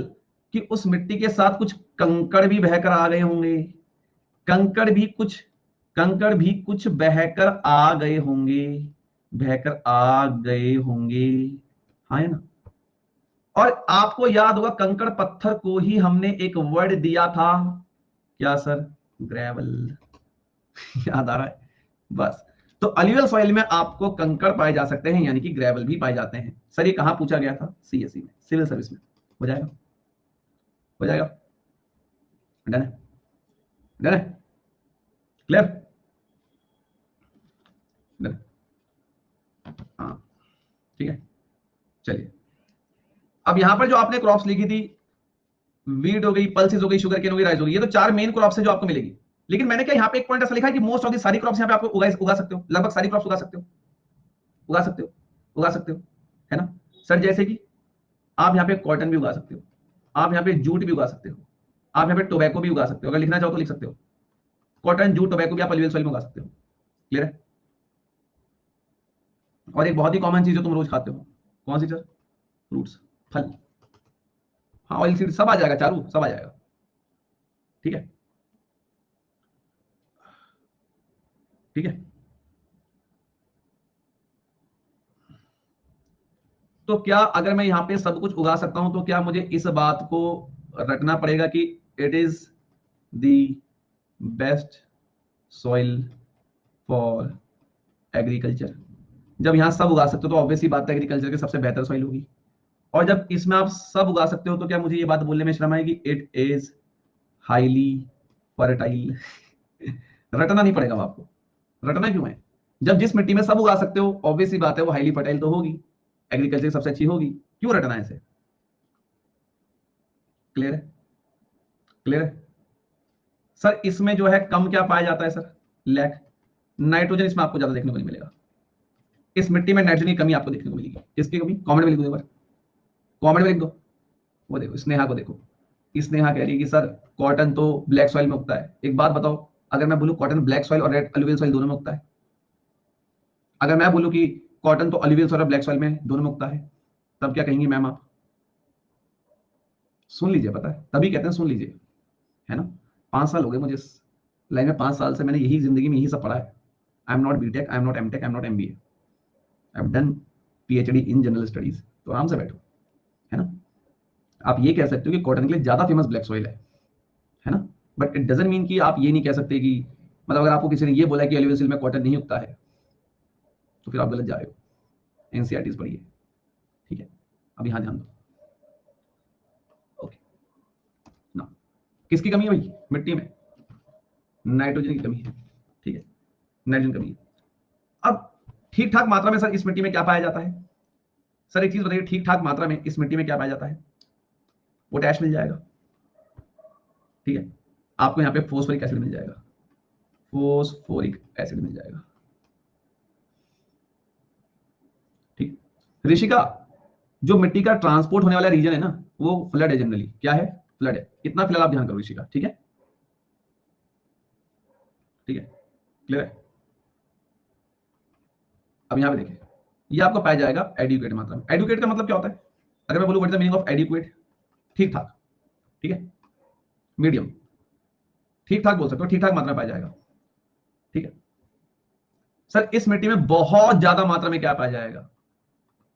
Speaker 1: कि उस मिट्टी के साथ कुछ कंकड़ भी बहकर आ गए होंगे? कंकड़ भी कुछ कंकड़ भी कुछ बहकर आ गए होंगे, बहकर आ गए होंगे, हाँ है ना? और आपको याद होगा कंकड़ पत्थर को ही हमने एक वर्ड दिया था, क्या सर? ग्रेवल। याद आ रहा है? बस, तो अलुवियल सॉइल में आपको कंकड़ पाए जा सकते हैं, यानी कि ग्रेवल भी पाए जाते हैं। सर ये कहां पूछा गया था? सीएससी में, सिविल सर्विस में। हो जाएगा, हो जाएगा, डन है, डन है, क्लियर, डन, हाँ ठीक है। चलिए, अब यहां पर जो आपने क्रॉप्स लिखी थी, वीट हो गई, पल्सेस हो गई, शुगर केन हो गई, राइस हो गई, ये तो 4 मेन क्रॉप्स है जो आपको मिलेगी। लेकिन मैंने क्या यहां पे एक पॉइंट ऐसा लिखा है कि मोस्ट ऑफ दी सारी क्रॉप्स यहां पे आपको उगा सकते हो, लगभग सारी क्रॉप्स उगा सकते हो, उगा सकते हो, उगा सकते हो, है ना? सर जैसे कि आप यहाँ पे कॉटन भी उगा सकते हो, आप यहाँ पे जूट भी उगा सकते हो, आप यहाँ पे टोबैको भी उगा सकते हो, अगर लिखना चाहो तो लिख सकते हो। कॉटन, जूट, टोबैको भी आप अलुवियल सॉइल में उगा सकते हो, क्लियर है? और एक बहुत ही कॉमन चीज जो तुम रोज खाते हो, कौन सी सर? फ्रूट्स, फल, हाँ ऑयल सीड, सब आ जाएगा, चारू सब आ जाएगा, ठीक है, ठीक है। तो क्या अगर मैं यहाँ पे सब कुछ उगा सकता हूं तो क्या मुझे इस बात को रखना पड़ेगा कि it is the best soil for agriculture? जब यहां सब उगा सकते हो तो ऑब्वियसली बात है एग्रीकल्चर की सबसे बेहतर सॉइल होगी। और जब इसमें आप सब उगा सकते हो तो क्या मुझे ये बात बोलने में शर्म आएगी इट इज हाईली फर्टाइल? रटना नहीं पड़ेगा आपको, रटना क्यों है? जब जिस मिट्टी में सब उगा सकते हो ऑब्वियसली बात है वो हाईली फर्टाइल तो होगी, एग्रीकल्चर सबसे अच्छी होगी, क्यों रटना है इसे? क्लियर है, क्लियर है? सर इसमें जो है कम क्या पाया जाता है सर? लैक नाइट्रोजन, इसमें आपको ज्यादा देखने को नहीं मिलेगा। इस मिट्टी में नाइट्रोजन की कमी आपको देखने को मिलेगी। किसकी कमी? कमेंट में लिख दो, एक बार कमेंट में लिख दो। वो देखो स्नेहा को देखो, स्नेहा कह रही है कि सर कॉटन तो ब्लैक सॉइल में उगता है। एक बात बताओ, अगर मैं बोलूं कॉटन ब्लैक सॉइल और रेड अलुवियल सॉइल दोनों में उगता है, अगर मैं बोलूं कि कॉटन तो अलुवियल सॉइल और ब्लैक सॉइल में दोनों में उगता है, तब क्या कहेंगी मैम आप? सुन लीजिए, पता है तभी कहते हैं सुन लीजिए, है ना? 5 साल हो गए मुझे इस लाइन में, 5 साल से मैंने यही जिंदगी में यही सब पढ़ा है। I am not BTech, I am not MTech, I am not MBA, I have done PhD in general studies. तो आराम से बैठो, है ना? आप ये कह सकते हो कि कॉटन के लिए ज्यादा फेमस ब्लैक सॉइल है ना? बट इट डजंट मीन कि आप ये नहीं कह सकते कि, मतलब अगर आपको किसी ने ये बोला कि अलुवियल सॉइल में कॉटन नहीं उगता है तो फिर आप गलत जा रहे हो। एनसीईआरटीज पढ़िए, ठीक है? अब यहां ध्यान दो, ओके ना? किसकी कमी है भाई मिट्टी में? नाइट्रोजन की कमी है, ठीक है, नाइट्रोजन की कमी है। अब ठीक ठाक मात्रा में सर इस मिट्टी में क्या पाया जाता है? सर एक चीज बताइए, ठीक ठाक मात्रा में इस मिट्टी में क्या पाया जाता है? पोटैश मिल जाएगा, ठीक है, आपको यहाँ पे फोस्फोरिक एसिड मिल जाएगा, फोस्फोरिक एसिड मिल जाएगा, ठीक। ऋषिका, जो मिट्टी का ट्रांसपोर्ट होने वाला रीजन है ना, वो फ्लड है, जनरली क्या है? फ्लड है। इतना फिलहाल आप ध्यान करो ऋषिका, ठीक है, ठीक है, क्लियर है? अब यहां पे देखिए, ये आपको पाया जाएगा एडिक्वेट मात्रा में। एडिक्वेट का मतलब क्या होता है? अगर मैं बोलूं what is the meaning of adequate? ठीक ठाक, ठीक है, मीडियम, ठीक ठाक बोल सकते हो, ठीक ठाक मात्रा में पाया जाएगा, ठीक है। सर इस मिट्टी में बहुत ज्यादा मात्रा में क्या पाया जाएगा?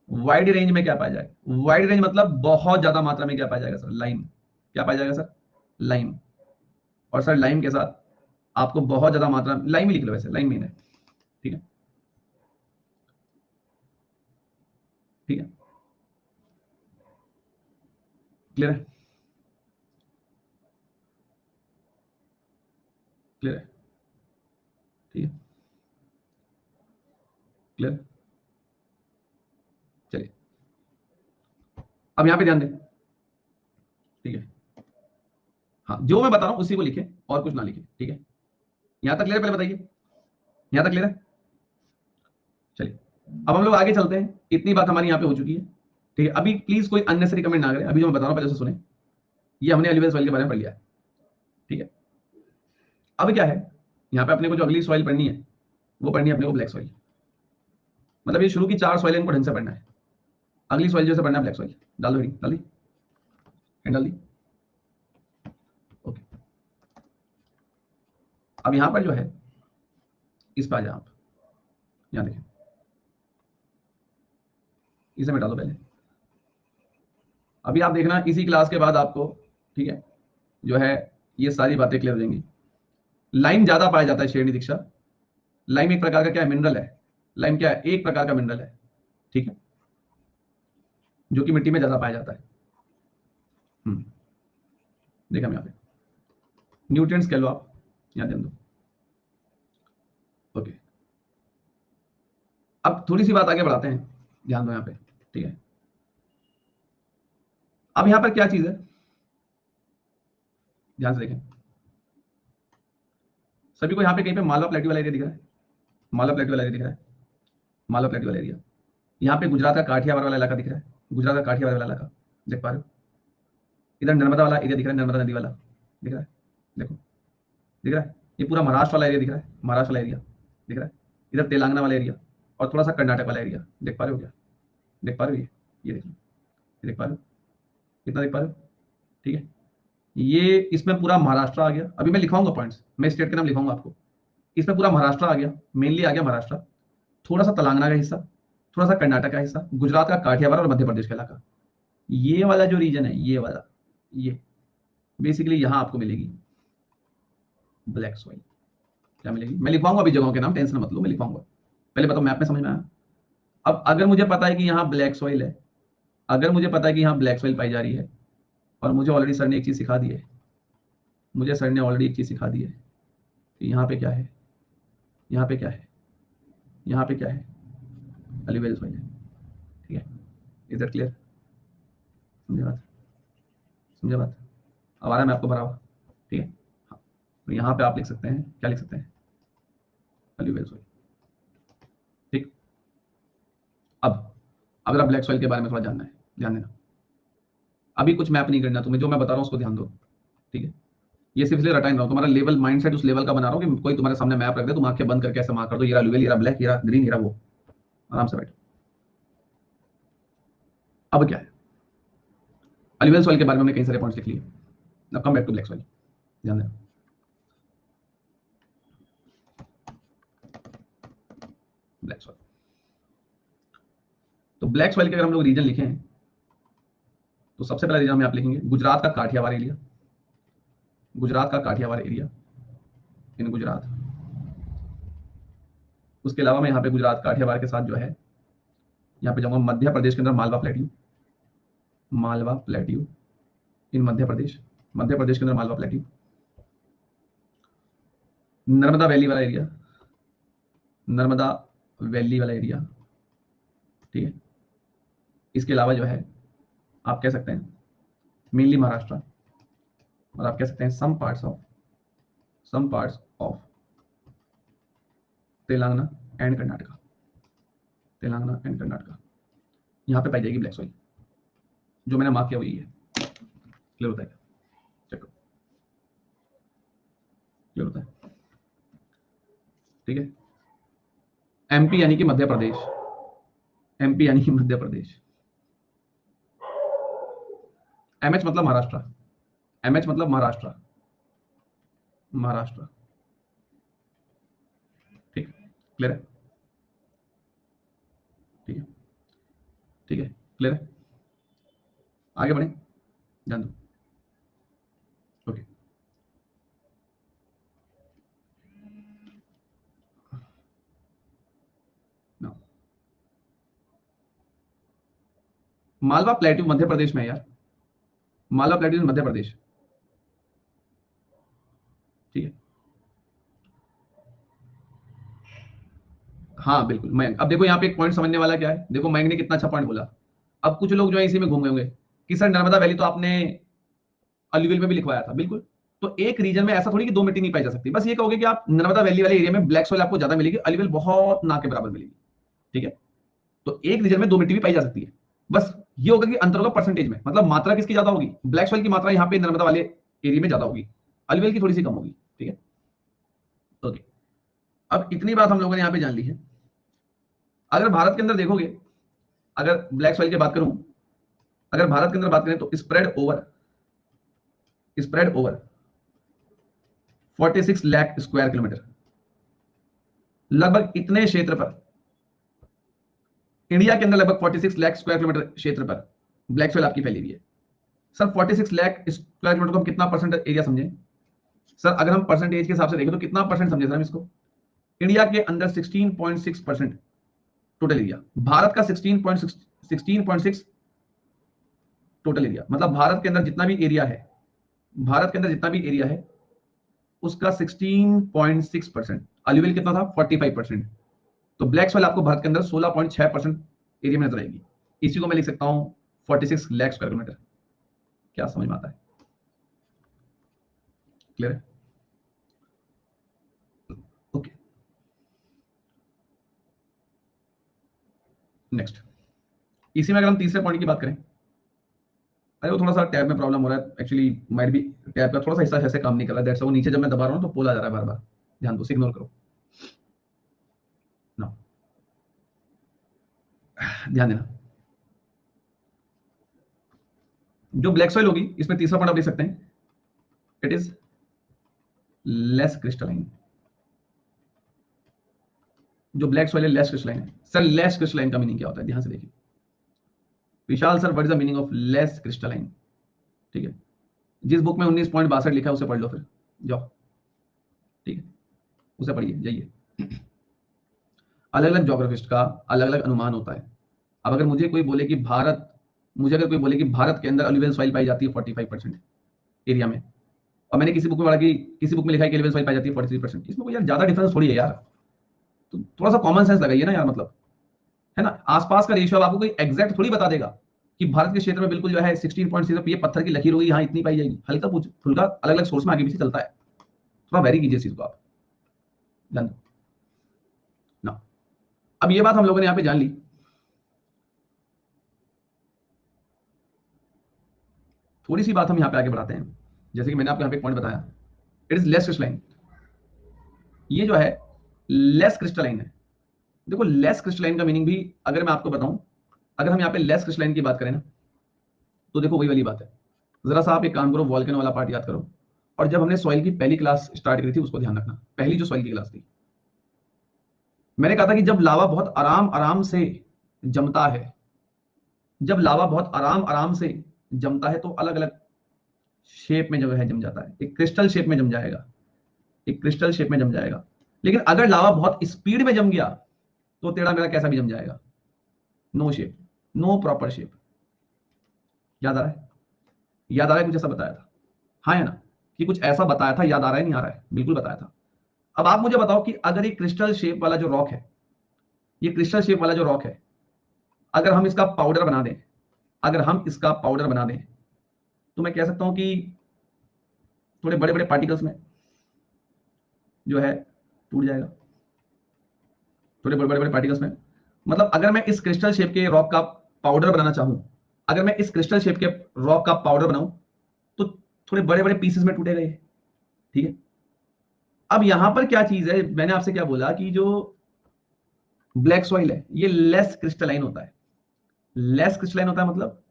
Speaker 1: वाइड रेंज में क्या पाया जाएगा? वाइड रेंज मतलब बहुत ज्यादा मात्रा में क्या पाया जाएगा सर? लाइम। क्या पाया जाएगा सर? लाइम। और सर लाइम के साथ आपको बहुत ज्यादा मात्रा, लाइम ही लिख लो, वैसे लाइम मेन है, ठीक है, ठीक है, क्लियर है, क्लियर है? ठीक है, क्लियर। चलिए अब यहां पे ध्यान दें, ठीक है। हाँ, जो मैं बता रहा हूं उसी को लिखें और कुछ ना लिखें, ठीक है। यहां तक क्लियर है? पहले बताइए, यहां तक क्लियर है? चलिए अब हम लोग आगे चलते हैं। इतनी बात हमारी यहाँ पे हो चुकी है, ठीक है। अभी प्लीज कोई अननेसेसरी कमेंट ना करें, अभी जो मैं बता रहा हूँ पहले से सुने। ये हमने एलिवेंस सॉइल के बारे में पढ़ लिया है, ठीक है। अब क्या है, यहाँ पे अपने को जो अगली सॉइल पढ़नी है वो पढ़नी है अपने को ब्लैक सॉइल। मतलब ये शुरू की 4 सॉइल इनको ढंग से पढ़ना है। अगली सॉइल जैसे पढ़ना है ब्लैक सॉइल। डाल दो, डाल दी, डाल दी, ओके। अब यहाँ पर जो है, इस पर आ जाए आप, यहाँ देखें, इसे मिटा दो पहले। अभी आप देखना इसी क्लास के बाद आपको, ठीक है, जो है ये सारी बातें क्लियर हो जाएंगी। लाइम ज्यादा पाया जाता है श्रेणी दीक्षा। लाइम एक प्रकार का क्या है, मिनरल है। लाइम क्या है, एक प्रकार का मिनरल है, ठीक है, जो कि मिट्टी में ज्यादा पाया जाता है। देखा हम यहाँ पे न्यूट्रिएंट्स कह लो आप, यहाँ ध्यान दो, ओके। अब थोड़ी सी बात आगे बढ़ाते हैं, ध्यान दो यहाँ पे, ठीक है। अब यहाँ पर क्या चीज है, ध्यान से देखें। सभी को यहाँ पे कहीं पे मालवा प्लेट्यू वाला एरिया दिख रहा है, मालवा प्लेट्यू वाला एरिया दिख रहा है, मालवा प्लेट्यू वाला एरिया। यहाँ पे गुजरात का काठियावाड़ वाला इलाका दिख रहा है, गुजरात का काठियावाड़ वाला इलाका देख पा रहे हो। इधर नर्मदा वाला एरिया दिख रहा है, नर्मदा नदी वाला दिख रहा है, देखो दिख रहा है। ये पूरा महाराष्ट्र वाला एरिया दिख रहा है, महाराष्ट्र वाला एरिया दिख रहा है। इधर तेलंगाना वाला एरिया और थोड़ा सा कर्नाटक वाला एरिया देख पा रहे हो क्या, देख पा रहे हो? ये देखिए, ये देख पा रहे हो, कितना देख पा रहे हो, ठीक है। ये इसमें पूरा महाराष्ट्र आ गया। अभी मैं लिखाऊंगा पॉइंट्स, मैं स्टेट के नाम लिखाऊंगा आपको। इसमें पूरा महाराष्ट्र आ गया, मेनली आ गया महाराष्ट्र, थोड़ा सा तेलंगाना का हिस्सा, थोड़ा सा कर्नाटक का हिस्सा, गुजरात का काठियावाड़ और मध्य प्रदेश का इलाका। ये वाला जो रीजन है, ये वाला, ये बेसिकली यहां आपको मिलेगी ब्लैक सॉइल। क्या मिलेगी, मैं लिखवाऊंगा अभी जगहों के नाम, टेंशन मत लो, मैं लिखवाऊंगा। पहले बताओ मैप में समझ में आया? अब अगर मुझे पता है कि यहाँ ब्लैक सॉइल है, अगर मुझे पता है कि यहाँ ब्लैक सॉइल पाई जा रही है, और मुझे ऑलरेडी सर ने एक चीज सिखा दी है, मुझे सर ने ऑलरेडी एक चीज सिखा दी है कि यहाँ पे क्या है, यहाँ पे क्या है, यहाँ पे क्या है, अलीवेल सॉइल है, ठीक है। इधर क्लियर, समझे बात, समझे बात। अब आ रहा है मैं आपको भरा हुआ, ठीक है। हाँ, तो यहाँ पे आप लिख सकते हैं, क्या लिख सकते हैं, अलीवेल सॉइल, ठीक। अब अगर आप ब्लैक सॉइल के बारे में थोड़ा जानना है, ध्यान देना। अभी कुछ मैप नहीं करना तुम्हें, जो मैं बता रहा हूँ उसको ध्यान दो, ठीक है। ये सिर्फ इसलिए रटा नहीं रहा हूं, तुम्हारा लेवल माइंडसेट उस लेवल का बना रहा हूँ कि कोई तुम्हारे सामने मैप रख दे, तुम आंखें बंद करके ऐसे मार्क कर दो, ये रहा लुवेल, ये रहा ब्लैक, ये रहा ग्रीन, ये रहा वो। आराम से बैठो। अब क्या है, अलीवेल सॉइल के बारे में हमने कई सारे पॉइंट्स लिख लिए। Now come back to black soil, ध्यान देना। ब्लैक सॉइल, तो ब्लैक सॉइल के अगर हम लोग रीजन लिखे हैं, तो सबसे पहला रीजन हम यहाँ पे लिखेंगे गुजरात का काठियावाड़ एरिया, गुजरात का काठियावाड़ एरिया इन गुजरात। उसके अलावा मैं यहाँ पे गुजरात काठियावाड़ के साथ जो है, यहाँ पे जाऊंगा मध्य प्रदेश के अंदर Malwa plateau, Malwa plateau in Madhya Pradesh, Madhya Pradesh के अंदर मालवा प्लेट्यू, नर्मदा वैली वाला एरिया, नर्मदा वैली वाला एरिया, ठीक है। इसके अलावा जो है आप कह सकते हैं मेनली महाराष्ट्र, और आप कह सकते हैं some parts of Telangana and Karnataka, Telangana and Karnataka. यहाँ पे पाई जाएगी ब्लैक सॉइल, जो मैंने मार्क किया वही है। क्लियर होता है, चेक करो, क्लियर होता है, ठीक है। एमपी यानी कि मध्य प्रदेश, एमपी यानी कि मध्य प्रदेश, एमएच मतलब महाराष्ट्र, एमएच मतलब महाराष्ट्र, महाराष्ट्र, ठीक, क्लियर है, ठीक है, ठीक है, क्लियर है। आगे बढ़े, ध्यान दो, okay. Now Malwa plateau Madhya Pradesh में है यार, मालवा प्लेट्यू मध्य प्रदेश, ठीक है। हाँ बिल्कुल मयंक, अब देखो यहाँ पे एक पॉइंट समझने वाला क्या है, देखो मयंक ने कितना अच्छा पॉइंट बोला। अब कुछ लोग जो है इसी में घूम गए होंगे कि सर नर्मदा वैली तो आपने अलुवियल में भी लिखवाया था, बिल्कुल। तो एक रीजन में ऐसा थोड़ी कि दो मिट्टी नहीं पाई जा सकती, बस ये कहोगे कि आप नर्मदा वैली वाले एरिया में ब्लैक सॉइल आपको ज्यादा मिलेगी, अलुवियल बहुत ना के बराबर मिलेगी, ठीक है। तो एक रीजन में दो मिट्टी भी पाई जा सकती है, बस ये होगा कि अंतर होगा परसेंटेज में, मतलब मात्रा किसकी ज्यादा होगी, ब्लैक सॉइल की मात्रा यहाँ पे नर्मदा वाले एरिया में ज्यादा होगी, अलुवियल की थोड़ी सी कम होगी, ठीक है। ओके, अब इतनी बात हम लोगों ने यहाँ पे जान ली है। अगर भारत के अंदर देखोगे, अगर ब्लैक सॉइल की बात करूं, अगर भारत के अंदर बात करें तो spread over 46 lakh square kilometre, लगभग इतने क्षेत्र पर, इंडिया के अंदर लगभग 46 लाख स्क्वायर किलोमीटर क्षेत्र पर ब्लैक सॉइल आपकी फैली हुई है। सर 46 लाख स्क्वायर किलोमीटर को हम कितना परसेंट एरिया समझें? सर अगर हम परसेंटेज के हिसाब से देखें तो कितना परसेंट समझे सर हम इसको? इंडिया के अंदर 16.6% टोटल एरिया, भारत का 16.6 टोटल एरिया, मतलब भारत के अंदर जितना भी एरिया है, भारत के अंदर जितना भी एरिया है उसका 16.6%, अलुवियल कितना था 45%। तो ब्लैक सॉइल आपको भारत के अंदर 16.6% एरिया में नजर आएगी। इसी को मैं लिख सकता हूं 46 लाख स्क्वायर किलोमीटर। क्या समझ में आता है? क्लियर है? ओके, नेक्स्ट, इसी में अगर हम तीसरे पॉइंट की बात करें, अरे वो थोड़ा सा टैब में प्रॉब्लम हो रहा है एक्चुअली, माइट भी टैब का थोड़ा सा हिस्सा ऐसे काम नहीं कर रहा है, दैट्स वो नीचे जब मैं दबा रहा हूं तो पोल आ जा रहा है बार बार, ध्यान दो, इग्नोर करो ना, ध्यान देना। जो ब्लैक सॉइल होगी, इसमें तीसरा पॉइंट आप लिख सकते हैं, इट इज लेस क्रिस्टलाइन। जो ब्लैक सॉइल है लेस क्रिस्टलाइन है। सर लेस क्रिस्टलाइन का मीनिंग क्या होता है? ध्यान से देखिए Vishal sir, what is the meaning of less crystalline? ठीक है, जिस बुक में 19.62 लिखा है उसे पढ़ लो, फिर जाओ, ठीक है, उसे पढ़िए, जाइए। अलग अलग ज्योग्राफिस्ट का अलग अलग अनुमान होता है। अब अगर मुझे कोई बोले कि भारत के अंदर अलुवियल सॉइल पाई जाती है 45% एरिया में, और मैंने किसी बुक में पढ़ा कि किसी बुक में लिखा है कि अलुवियल सॉइल पाई जाती है 43%, इसमें कोई यार ज्यादा डिफरेंस थोड़ी है यार, तो थोड़ा सा कॉमन सेंस लगाइए ना यार, मतलब है ना, आसपास का रेशियो आपको कोई एग्जैक्ट थोड़ी बता देगा कि भारत के क्षेत्र में बिल्कुल जो है 16.0 ये पत्थर की लकीर होगी, यहाँ इतनी पाई जाएगी, हल्का फुल्का अलग अलग सोर्स में आगे पीछे चलता है, थोड़ा वेरी कीजिए इस चीज को आप, ध्यान दो ना। अब ये बात हम लोगों ने यहाँ पे जान ली, थोड़ी सी बात हम यहाँ पे आगे बढ़ाते हैं। जैसे कि मैंने आपको यहाँ पे एक पॉइंट बताया, इट इज लेस क्रिस्टलाइन, ये जो है लेस क्रिस्टलाइन है। देखो लेस क्रिस्टलाइन का मीनिंग भी अगर मैं आपको बताऊं, अगर हम यहाँ पे लेस क्रिस्टलाइन की बात करें ना, तो देखो वही वाली बात है, जरा सा आप एक काम करो, वॉल्केनो वाला पार्ट याद करो, और जब हमने सॉइल की पहली क्लास स्टार्ट करी थी उसको ध्यान रखना, पहली जो सॉइल की क्लास थी, मैंने कहा था कि जब लावा बहुत आराम आराम से जमता है, जब लावा बहुत आराम आराम से जमता है तो अलग अलग शेप में जो है जम जाता है, एक क्रिस्टल शेप में जम जाएगा, एक क्रिस्टल शेप में जम जाएगा। लेकिन अगर लावा बहुत स्पीड में जम गया तो टेढ़ा मेढ़ा कैसा भी जम जाएगा, no shape, no proper shape. याद आ रहा है? याद आ रहा है कुछ ऐसा बताया था, हाँ या ना, कि कुछ ऐसा बताया था, याद आ रहा है नहीं आ रहा है? बिल्कुल बताया था। अब आप मुझे बताओ कि अगर ये क्रिस्टल शेप वाला जो रॉक है, ये क्रिस्टल शेप वाला जो रॉक है, अगर हम इसका पाउडर बना दें, अगर हम इसका पाउडर बना दें, तो मैं कह सकता हूं कि थोड़े बड़े बड़े पार्टिकल्स में जो है टूट जाएगा, थोड़े बड़े बड़े पार्टिकल्स में, मतलब अगर मैं इस क्रिस्टल शेप के रॉक का पाउडर बनाना चाहूं, अगर मैं इस क्रिस्टल शेप के रॉक का पाउडर बनाऊं तो थोड़े बड़े बड़े पीसेस में टूटेगा ये, ठीक है। अब यहां पर क्या चीज है, मैंने आपसे क्या बोला कि जो ब्लैक सॉइल है ये लेस क्रिस्टलाइन होता है, लेस क्रिस्टलाइन होता है, मतलब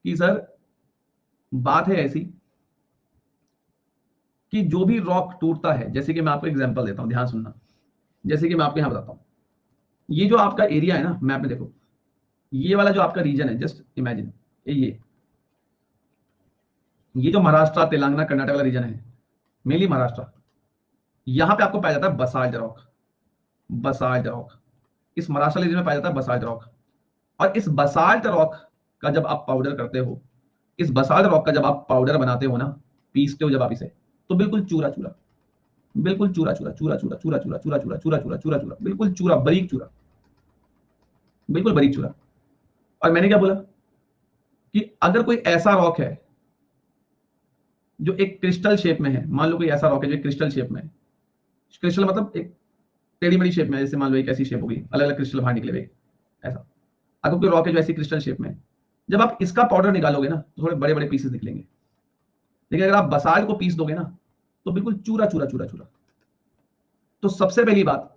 Speaker 1: कि सर बात है ऐसी कि जो भी रॉक टूटता है, जैसे कि मैं आपको एग्जांपल देता हूं, ध्यान सुनना, जैसे कि मैं आपको यहां बताता हूं, ये जो आपका एरिया है ना मैप में देखो, ये वाला जो आपका रीजन है, जस्ट इमेजिन ये जो महाराष्ट्र तेलंगाना कर्नाटक वाला रीजन है, मेनली महाराष्ट्र, यहां पे आपको पाया जाता है बसाल्ट रॉक, बसाल्ट रॉक, इस महाराष्ट्र रीजन में पाया जाता है बसाल्ट रॉक। और इस बसाल्ट रॉक का जब आप पाउडर करते हो, इस बसाल्ट रॉक का जब आप पाउडर बनाते हो ना, पीसते हो जब आप इसे, तो बिल्कुल चूरा चूरा, बिल्कुल चूरा चूरा चूरा चूरा चूरा चूरा चूरा चूरा चूरा चूरा चूरा चूरा, बिल्कुल चूरा, बारीक चूरा, बिल्कुल बारीक चूरा। और मैंने क्या बोला कि अगर कोई ऐसा रॉक है जो एक क्रिस्टल शेप में है, मान लो कोई ऐसा रॉक है जो एक क्रिस्टल शेप में है, क्रिस्टल मतलब एक टेढ़ी मेढ़ी शेप में है, जैसे मान लो एक ऐसी शेप होगी, अलग अलग क्रिस्टल बाहर निकले हुए ऐसा। अगर कोई रॉक है जो ऐसी क्रिस्टल शेप में है, जब आप इसका पाउडर निकालोगे ना तो थोड़े बड़े बड़े पीसेस निकलेंगे, लेकिन अगर आप बसाल्ट को पीस दोगे ना तो बिल्कुल चूरा चूरा चूरा चूरा। तो सबसे पहली बात,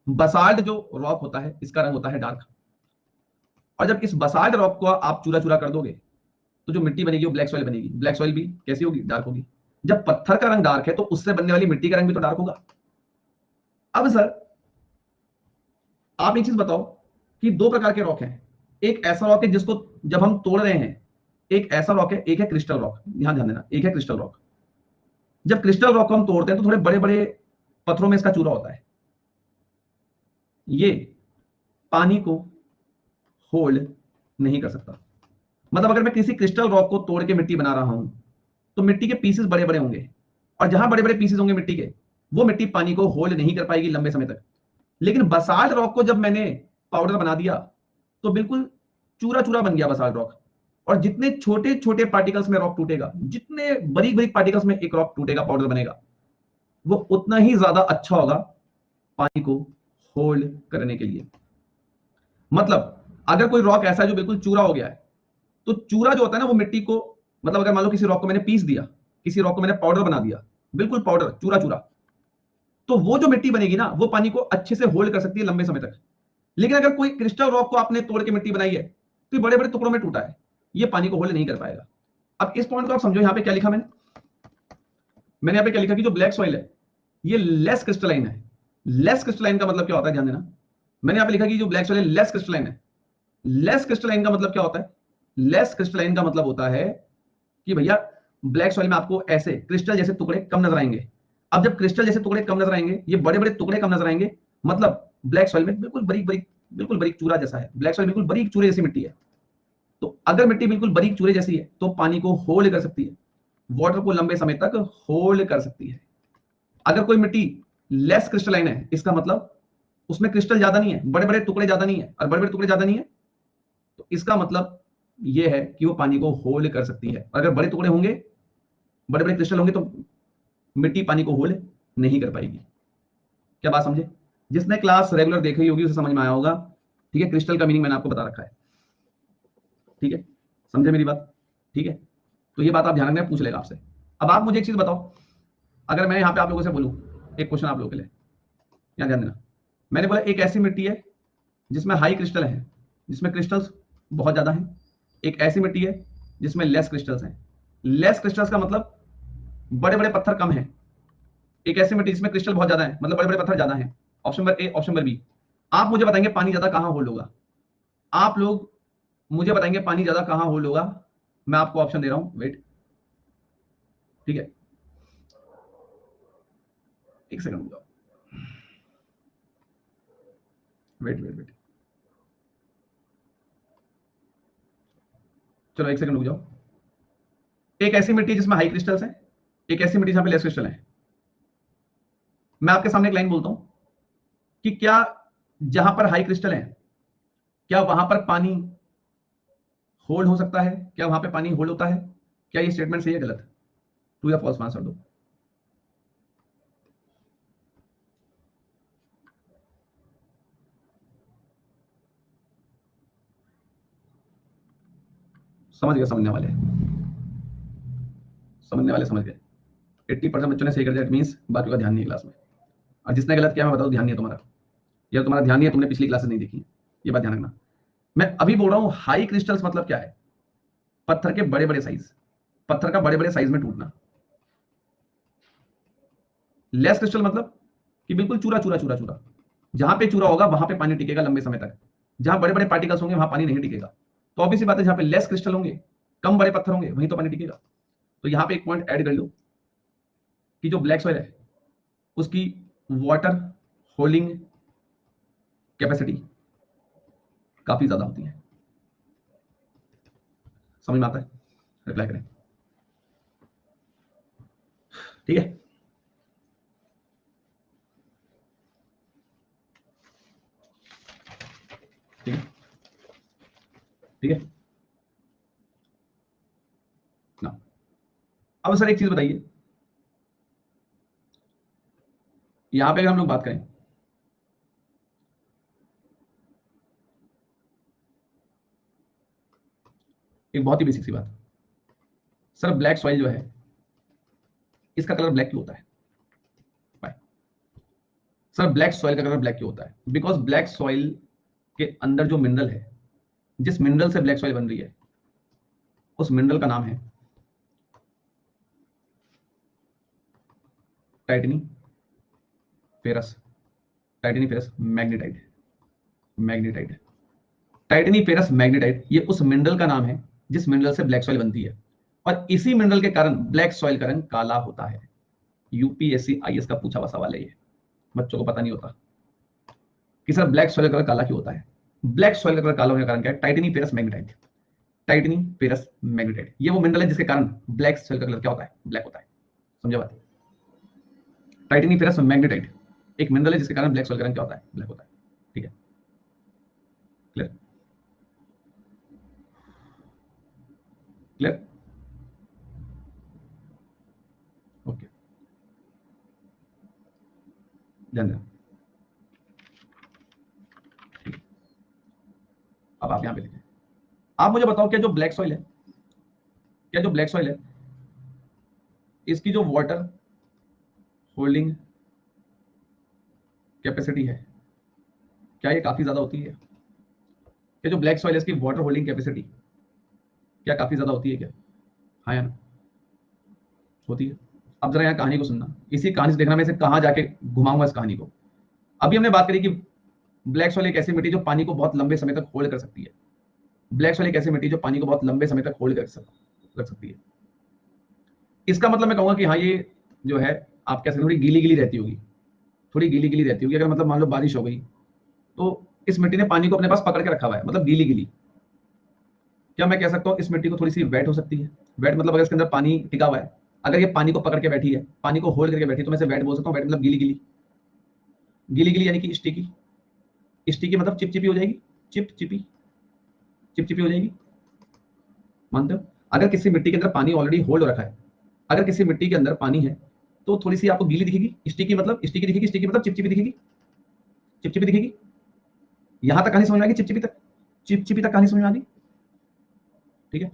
Speaker 1: बसाल्ट जो रॉक होता है इसका रंग होता है डार्क, और जब इस बसाल्ट रॉक को आप चूरा चूरा कर दोगे तो जो मिट्टी बनेगी वो ब्लैक सॉइल बनेगी। ब्लैक सॉइल भी कैसी होगी? डार्क होगी। जब पत्थर का रंग डार्क है तो उससे बनने वाली मिट्टी का रंग भी तो डार्क होगा। अब सर आप एक चीज बताओ कि दो प्रकार के रॉक हैं, एक ऐसा रॉक है जिसको जब हम तोड़ रहे हैं, एक ऐसा रॉक है, एक है क्रिस्टल रॉक, ध्यान देना, एक है क्रिस्टल रॉक। जब क्रिस्टल रॉक को हम तोड़ते हैं तो थोड़े बड़े बड़े पत्थरों में इसका चूरा होता है, ये पानी को होल्ड नहीं कर सकता। मतलब अगर मैं किसी क्रिस्टल रॉक को तोड़ के मिट्टी बना रहा हूं तो मिट्टी के पीसेस बड़े बड़े होंगे, और जहां बड़े बड़े पीसेस होंगे मिट्टी के, वो मिट्टी पानी को होल्ड नहीं कर पाएगी लंबे समय तक। लेकिन बसाल्ट रॉक को जब मैंने पाउडर बना दिया तो बिल्कुल चूरा चूरा बन गया बसाल्ट रॉक। और जितने छोटे छोटे पार्टिकल्स में रॉक टूटेगा, जितने बारीक बारीक पार्टिकल्स में एक रॉक टूटेगा पाउडर बनेगा, वो उतना ही ज्यादा अच्छा होगा पानी को होल्ड करने के लिए। मतलब अगर कोई रॉक ऐसा है जो बिल्कुल चूरा हो गया है, तो चूरा जो होता है ना वो मिट्टी को, मतलब अगर मान लो किसी रॉक को मैंने पीस दिया, किसी रॉक को मैंने पाउडर बना दिया, बिल्कुल पाउडर चूरा चूरा, तो वो जो मिट्टी बनेगी ना वो पानी को अच्छे से होल्ड कर सकती है लंबे समय तक। लेकिन अगर कोई क्रिस्टल रॉक को आपने तोड़ के मिट्टी बनाई है तो ये बड़े बड़े टुकड़ों में टूटा है, ये पानी को होल्ड नहीं कर पाएगा। अब इस पॉइंट को आप समझो, यहां पे क्या लिखा मैंने, यहां पे क्या लिखा कि जो ब्लैक सॉइल है ये लेस क्रिस्टलाइन है। लेस क्रिस्टलाइन का मतलब क्या होता है, ध्यान देना, मैंने यहां पे लिखा कि जो ब्लैक सॉइल है लेस क्रिस्टलाइन है। लेस क्रिस्टलाइन का मतलब क्या होता है? लेस क्रिस्टलाइन का मतलब होता है कि भैया ब्लैक सॉइल में आपको ऐसे क्रिस्टल जैसे टुकड़े कम नजर आएंगे। अब जब क्रिस्टल जैसे टुकड़े कम नजर आएंगे, ये बड़े बड़े टुकड़े कम नजर आएंगे, मतलब ब्लैक सॉइल में बिल्कुल बारीक बारीक, बिल्कुल बारीक चूरा जैसा है। ब्लैक सॉइल बिल्कुल बारीक चूरे जैसी मिट्टी है। तो अगर मिट्टी बिल्कुल बारीक चूरे जैसी है तो पानी को होल्ड कर सकती है, वाटर को लंबे समय तक होल्ड कर सकती है। अगर कोई मिट्टी लेस क्रिस्टलाइन है, इसका मतलब उसमें क्रिस्टल ज्यादा नहीं है, बड़े बड़े टुकड़े ज्यादा नहीं है, और बड़े बड़े टुकड़े ज्यादा नहीं है, तो इसका मतलब यह है कि वो पानी को होल्ड कर सकती है। अगर बड़े टुकड़े होंगे, बड़े बड़े क्रिस्टल होंगे, तो मिट्टी पानी को होल्ड नहीं कर पाएगी। क्या बात समझे? जिसने क्लास रेगुलर देखी होगी उसे समझ में आया होगा। ठीक है, क्रिस्टल का मीनिंग मैंने आपको बता रखा है। ठीक है, समझे मेरी बात? ठीक है, तो ये बात आप ध्यान रखना, पूछ लेगा आपसे। अब आप मुझे एक चीज बताओ, अगर मैं यहाँ पे आप लोगों से बोलूं, एक क्वेश्चन आप लोगों के लिए, यहाँ ध्यान देना। मैंने बोला एक ऐसी मिट्टी है जिसमें हाई क्रिस्टल है, जिसमें क्रिस्टल्स बहुत ज्यादा हैं। एक ऐसी मिट्टी है जिसमें लेस क्रिस्टल्स हैं। लेस क्रिस्टल्स का मतलब बड़े बड़े पत्थर कम है। एक ऐसी मिट्टी जिसमें क्रिस्टल बहुत ज्यादा है, मतलब बड़े बड़े पत्थर ज्यादा हैं। Option number A, option number B. आप मुझे बताएंगे पानी ज्यादा कहां होल्ड होगा? आप लोग मुझे बताएंगे पानी ज्यादा कहां होल्ड होगा? मैं आपको ऑप्शन दे रहा हूं, वेट। ठीक है, एक सेकंड रुक जाओ, वेट वेट वेट, चलो एक सेकंड रुक जाओ। एक ऐसी मिट्टी जिसमें हाई क्रिस्टल्स हैं, एक ऐसी मिट्टी जहां पे लेस क्रिस्टल है। मैं आपके सामने एक लाइन बोलता हूं कि क्या जहां पर हाई क्रिस्टल है, क्या वहां पर पानी होल्ड हो सकता है? क्या वहां पे पानी होल्ड होता है? क्या ये स्टेटमेंट सही है गलत? ट्रू या फॉल्स आंसर दो। समझ गए समझने वाले? समझने वाले समझ गए। 80% बच्चों ने सही कर दिया, इट मींस बाकी का ध्यान नहीं है क्लास में। और जिसने गलत किया मैं बताऊं, ध्यान नहीं है तुम्हारा, या तुम्हारा ध्यान नहीं है, तुमने पिछली क्लासेस नहीं देखी। ये बात ध्यान रखना। मैं अभी बोल रहा हूं हाई क्रिस्टल्स मतलब क्या है? पत्थर के बड़े बड़े साइज, पत्थर का बड़े बड़े साइज में टूटना। लेस क्रिस्टल मतलब कि बिल्कुल चूरा चूरा चूरा चूरा, जहां पे चूरा होगा वहां पे पानी टिकेगा लंबे समय तक। जहां बड़े बड़े पार्टिकल्स होंगे वहां पानी नहीं टिकेगा। तो ऑब्वियस बात है, जहां पे लेस क्रिस्टल होंगे, कम बड़े पत्थर होंगे, वहीं तो पानी टिकेगा। तो यहां पे एक पॉइंट ऐड कर लो कि जो ब्लैक सॉइल है उसकी वाटर होल्डिंग कैपेसिटी काफी ज्यादा होती है। समझ में आता है? रिप्लाई करें। ठीक है, ठीक है, ठीक है ना। अब सर एक चीज बताइए, यहां पे अगर हम लोग बात करें, एक बहुत ही बेसिक सी बात, सर ब्लैक सॉइल जो है इसका कलर ब्लैक क्यों होता है? Why? सर ब्लैक सॉइल का कलर ब्लैक क्यों होता है? बिकॉज ब्लैक सॉइल के अंदर जो मिनरल है, जिस मिनरल से ब्लैक सॉइल बन रही है, उस मिनरल का नाम है titaniferous, titaniferous magnetite, magnetite, titaniferous magnetite, ये उस मिनरल का नाम है जिस मिनरल से ब्लैक सॉइल बनती है, और इसी मिनरल के कारण ब्लैक सॉइल का रंग काला होता है। यूपीएससी आईएएस का पूछा हुआ सवाल है ये, बच्चों को पता नहीं होता कि सर ब्लैक सॉइल का कलर काला क्यों होता है। ब्लैक सॉइल का कलर काला होने का कारण क्या है? Titaniferous magnetite, titaniferous magnetite, ये वो मिनरल है जिसके कारण ब्लैक सॉइल का कलर क्या होता है? ब्लैक होता है। समझे बात? टाइटनी फेरस मैग्नेटाइट एक मिनरल है जिसके कारण ब्लैक सॉइल का रंग क्या होता है? ब्लैक होता है। ठीक है, क्लियर, क्लियर, ओके, ध्यान देना। अब आप यहां पे देखिए, आप मुझे बताओ क्या जो ब्लैक सॉइल है, क्या जो ब्लैक सॉइल है इसकी जो वाटर होल्डिंग कैपेसिटी है, क्या ये काफी ज्यादा होती है? क्या जो ब्लैक सॉइल है इसकी वाटर होल्डिंग कैपेसिटी क्या काफी ज्यादा होती है क्या? हाँ या ना? होती है। अब जरा यहाँ कहानी को सुनना, इसी कहानी से देखना मैं इसे कहाँ जाके घुमाऊंगा इस कहानी को। अभी हमने बात करी कि ब्लैक सॉइल एक ऐसी मिट्टी जो पानी को बहुत लंबे समय तक होल्ड कर सकती है। ब्लैक सॉइल एक ऐसी मिट्टी जो पानी को बहुत लंबे समय तक होल्ड कर सकती है। इसका मतलब मैं कहूंगा कि हाँ, ये जो है आप कह सकते थोड़ी गीली गीली रहती होगी, थोड़ी गीली गीली रहती होगी। अगर मतलब मान लो बारिश हो गई तो इस मिट्टी ने पानी को अपने पास पकड़ के रखा हुआ है, मतलब गीली गीली। क्या मैं कह सकता हूँ इस मिट्टी को थोड़ी सी वेट हो सकती है? वेट मतलब अगर इसके अंदर पानी टिका हुआ है, अगर ये पानी को पकड़ के बैठी है, पानी को होल्ड करके बैठी, तो मैं इसे वेट बोल सकता हूँ। वेट मतलब गीली गीली, गीली गीली यानी कि स्टिकी, स्टिकी मतलब चिपचिपी हो जाएगी, चिपचिपी, चिपचिपी हो जाएगी। मानते हो? अगर किसी मिट्टी के अंदर पानी ऑलरेडी होल्ड हो रखा है, अगर किसी मिट्टी के अंदर पानी है तो थोड़ी सी आपको गीली दिखेगी, स्टिकी मतलब स्टिकी दिखेगी, स्टिकी मतलब चिपचिपी दिखेगी, चिपचिपी दिखेगी। यहां तक कहानी समझ में आ गई? चिपचिपी तक, चिपचिपी तक कहानी समझ में आ गई? ठीक है।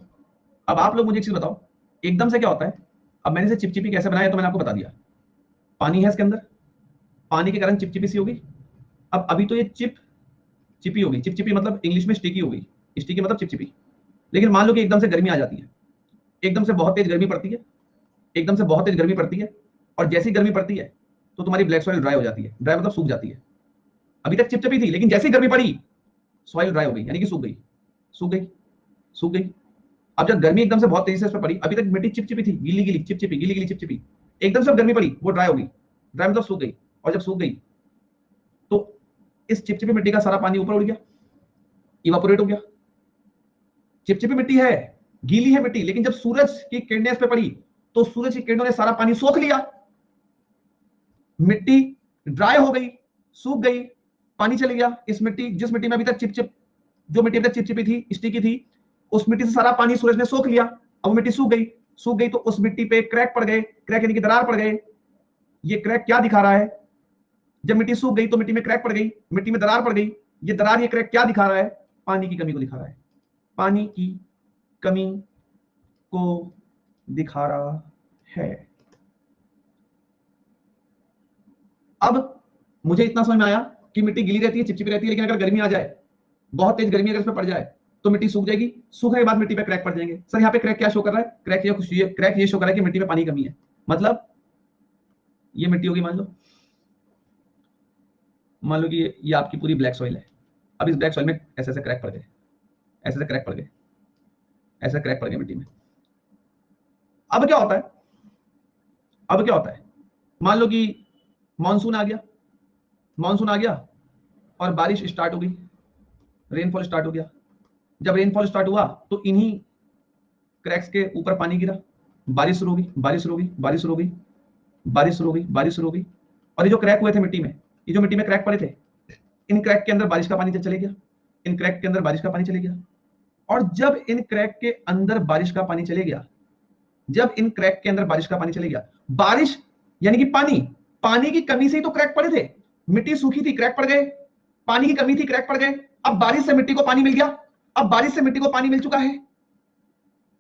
Speaker 1: अब आप लोग मुझे एक चीज बताओ, एकदम से क्या होता है? अब मैंने इसे चिपचिपी कैसे बनाया तो मैंने आपको बता दिया। पानी है इसके अंदर, पानी के कारण चिपचिपी सी होगी। अब अभी तो ये चिप चिपी होगी, चिपचिपी मतलब इंग्लिश में स्टिकी होगी, स्टिकी मतलब चिपचिपी। लेकिन मान लो कि एकदम से गर्मी आ जाती है, एकदम से बहुत तेज गर्मी पड़ती है, एकदम से बहुत तेज गर्मी पड़ती है, और जैसी गर्मी पड़ती है तो तुम्हारी ब्लैक सॉइल ड्राई हो जाती है। ड्राई मतलब सूख जाती है। अभी तक चिपचिपी थी, लेकिन जैसी गर्मी पड़ी सॉइल ड्राई हो गई, यानी कि सूख गई, सूख गई, सूख गई। अब जब गर्मी एकदम से बहुत तेजी से इस पर पड़ी, अभी तक मिट्टी चिपचिपी थी, गीली गीली चिपचिपी, गीली गीली चिपचिपी, एकदम से गर्मी पड़ी वो ड्राई हो गई। ड्राई मतलब सूख गई, और जब सूख गई तो इस चिपचिपी मिट्टी का सारा पानी ऊपर उड़ गया, इवापोरेट हो गया। चिपचिपी मिट्टी है, गीली है मिट्टी, लेकिन जब सूरज की किरणें इस पे पड़ी तो सूरज की किरणों ने सारा पानी सोख लिया, मिट्टी ड्राई हो गई, सूख गई, पानी चले गया। इस मिट्टी, जिस मिट्टी में अभी तक चिपचिप, जो मिट्टी अभी तक चिपचिपी थी, स्टिकी थी, उस मिट्टी से सारा पानी सूरज ने सोख लिया। अब वो मिट्टी सूख गई, सूख गई तो उस मिट्टी पे क्रैक पड़ गए, क्रैक यानी कि दरार पड़ गए। ये क्रैक क्या दिखा रहा है? जब मिट्टी सूख गई तो मिट्टी में क्रैक पड़ गई, मिट्टी में दरार पड़ गई। ये दरार, ये क्रैक क्या दिखा रहा है? पानी की कमी को दिखा रहा है, पानी की कमी को दिखा रहा है। अब मुझे इतना समझ में आया कि मिट्टी गीली रहती है, चिपचिपी रहती है, लेकिन अगर गर्मी आ जाए, बहुत तेज गर्मी अगर इस पर पड़ जाए तो मिट्टी सूख जाएगी। सूखने के बाद मिट्टी पे क्रैक पड़ जाएंगे। सर यहाँ पे क्रैक क्या शो कर रहा है? क्रैक ये शो कर रहा है कि मिट्टी में पानी की कमी है। मतलब ये मिट्टी होगी, मान लो कि ये आपकी पूरी ब्लैक सॉइल है। अब इस ब्लैक सॉइल में ऐसे ऐसे क्रैक पड़ गए, ऐसे ऐसे क्रैक पड़ गए, ऐसे क्रैक पड़ गए मिट्टी में। अब क्या होता है? अब क्या होता है? मान लो कि मानसून आ गया, मानसून आ गया और बारिश स्टार्ट हो गई, रेनफॉल स्टार्ट हो गया। जब रेनफॉल स्टार्ट हुआ तो इन्हीं क्रैक्स के ऊपर पानी गिरा, बारिश शुरू होगी, बारिश शुरू होगी, बारिश शुरू होगी, बारिश शुरू हो गई, बारिश शुरू हो गई। और ये जो क्रैक हुए थे मिट्टी में, ये जो मिट्टी में क्रैक पड़े थे, इन क्रैक के अंदर बारिश का पानी चले गया। इन क्रैक के अंदर बारिश का पानी चले गया, और जब इन क्रैक के अंदर बारिश का पानी चले गया, जब इन क्रैक के अंदर बारिश का पानी चले गया, बारिश यानी कि पानी, पानी की कमी से ही तो क्रैक पड़े थे, मिट्टी सूखी थी क्रैक पड़ गए, पानी की कमी थी क्रैक पड़ गए, अब बारिश से मिट्टी को पानी मिल गया, अब बारिश से मिट्टी को पानी मिल चुका है,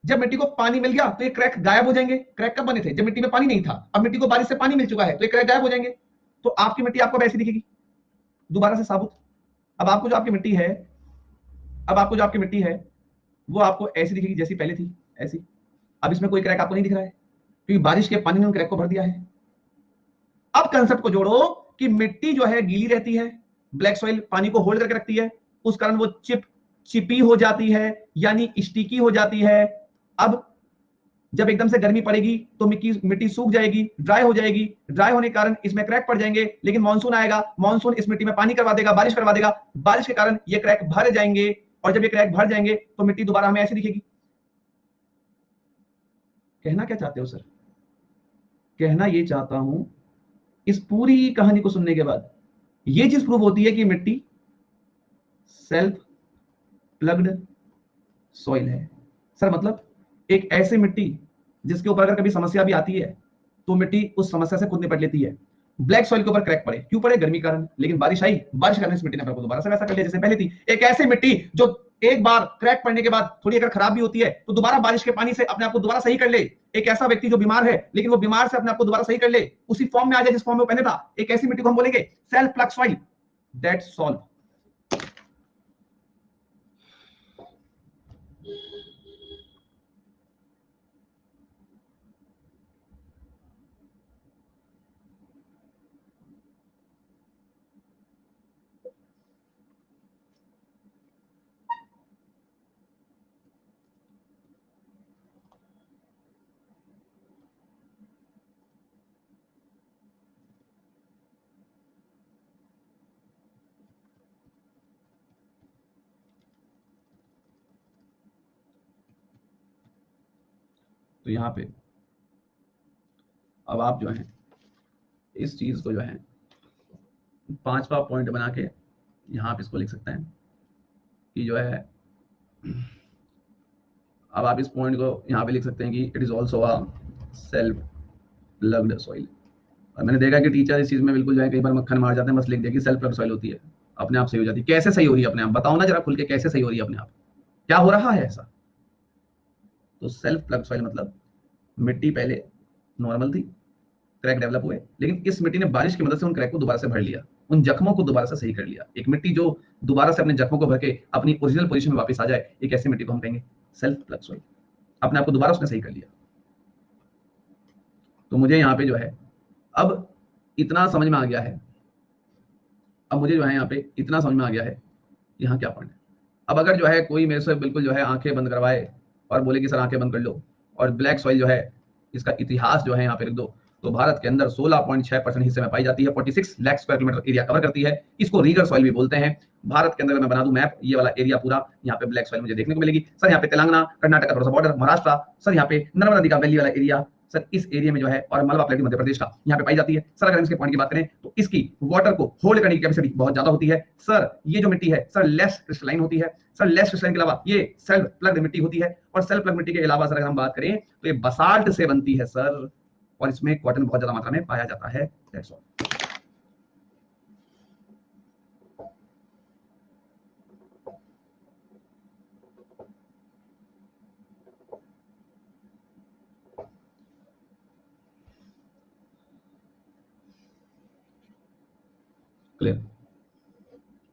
Speaker 1: जब मिट्टी को पानी मिल गया तो ये क्रैक गायब हो जाएंगे। क्रैक कब बने थे? जब मिट्टी में पानी नहीं था, अब मिट्टी को बारिश से पानी मिल चुका है तो ये क्रैक गायब हो जाएंगे, तो आपकी मिट्टी आपको वैसी दिखेगी दोबारा से साबुत। अब आपको जो आपकी मिट्टी है, अब आपको जो आपकी मिट्टी है वो आपको ऐसी दिखेगी जैसी पहले थी, ऐसी। अब इसमें कोई क्रैक आपको नहीं दिख रहा है क्योंकि बारिश के पानी ने उन क्रैक को भर दिया है। अब कंसेप्ट को जोड़ो कि मिट्टी जो है गीली रहती है, ब्लैक सॉइल पानी को होल्ड करके रखती है, उस कारण वो चिपी हो जाती है, यानी स्टिकी हो जाती है। अब जब एकदम से गर्मी पड़ेगी तो मिट्टी सूख जाएगी, ड्राई हो जाएगी, ड्राई होने के कारण इसमें क्रैक पड़ जाएंगे, लेकिन मानसून आएगा, मानसून इस मिट्टी में पानी करवा देगा, बारिश करवा देगा, बारिश के कारण ये क्रैक भर जाएंगे, और जब ये क्रैक भर जाएंगे तो मिट्टी दोबारा हमें ऐसी दिखेगी। कहना क्या चाहते हो सर? कहना ये चाहता हूं, इस पूरी कहानी को सुनने के बाद ये चीज प्रूव होती है कि मिट्टी सेल्फ प्लग्ड सॉइल है। सर मतलब एक ऐसी मिट्टी जिसके ऊपर अगर कभी समस्या भी आती है तो मिट्टी उस समस्या से खुद निपट लेती है। ब्लैक सॉइल के ऊपर क्रैक पड़े, क्यों पड़े? गर्मी कारण, लेकिन बारिश आई, बारिश करने से मिट्टी ने अपने को दोबारा से वैसा कर लिया जैसे पहले थी। एक ऐसी मिट्टी जो एक बार क्रैक पड़ने के बाद थोड़ी अगर खराब भी होती है तो दोबारा बारिश के पानी से अपने आप को दोबारा सही कर ले। एक ऐसा व्यक्ति जो बीमार है लेकिन वो बीमार से अपने आप को दोबारा सही कर ले, उसी फॉर्म में आ जाए जिस फॉर्म में वो पहले था, एक ऐसी मिट्टी को हम बोलेंगे self plug soil. That's solve. तो यहां पे अब आप जो है इस चीज को जो है पांचवा पॉइंट बना के यहां पे इसको लिख सकते हैं कि जो है, अब आप इस पॉइंट को यहां पे लिख सकते हैं कि it is also a self plugged soil. और मैंने देखा कि टीचर इस चीज में बिल्कुल जो है कई बार मक्खन मार जाते हैं, बस लिख दिया कि सेल्फ प्लग्ड सॉइल होती है, अपने आप सही हो जाती है। कैसे सही हो रही है अपने आप? बताओ ना जरा खुल के, कैसे सही हो रही है अपने आप? क्या हो रहा है ऐसा? तो सेल्फ प्लग्ड सॉइल मतलब मिट्टी पहले नॉर्मल थी, क्रैक डेवलप हुए, लेकिन इस मिट्टी ने बारिश की मदद से उन क्रैक को दोबारा से भर लिया, उन जख्मों को दोबारा से सही कर लिया। एक मिट्टी जो दोबारा से अपने जख्मों को भर के अपनी ओरिजिनल पोजीशन में वापस आ जाए, एक ऐसी मिट्टी को हम कहेंगे सेल्फ प्लग सॉइल। अपने आप को दोबारा उसने सही कर लिया। तो मुझे यहाँ पे जो है अब इतना समझ में आ गया है, अब मुझे जो है यहाँ पे इतना समझ में आ गया है यहाँ क्या पॉइंट है। अब अगर जो है कोई मेरे से बिल्कुल जो है आंखें बंद करवाए और बोले कि सर आंखें बंद कर लो और ब्लैक सॉइल जो है इसका इतिहास जो है यहाँ पे लिख दो, तो भारत के अंदर 16.6% हिस्से में पाई जाती है, 46 lakh square kilometre area cover करती है। इसको रीगर सॉइल भी बोलते हैं। भारत के अंदर मैं बना दूं मैप, ये वाला एरिया पूरा यहाँ पे ब्लैक सॉइल मुझे देखने को मिलेगी। सर यहाँ पे तेलंगाना, कर्नाटक का थोड़ा सा बॉर्डर, महाराष्ट्र, सर यहाँ पे नर्मदा नदी का वैली वाला एरिया, सर इस एरिया में जो है, और मलबा प्लेटू मध्य प्रदेश का यहाँ पे पाई जाती है। सर अगर इसके पॉइंट की बात करें तो इसकी वाटर को होल्ड करने की कैपेसिटी बहुत ज्यादा होती है। सर ये जो मिट्टी है सर लेस क्रिस्टलाइन होती है। सर लेस क्रिस्टलाइन के अलावा ये सेल्फ प्लग्ड मिट्टी होती है, और सेल्फ प्लग मिट्टी के अलावा सर अगर हम बात करें तो ये बसाल्ट से बनती है सर, और इसमें कॉटन बहुत ज्यादा मात्रा में पाया जाता है। That's all. क्लियर?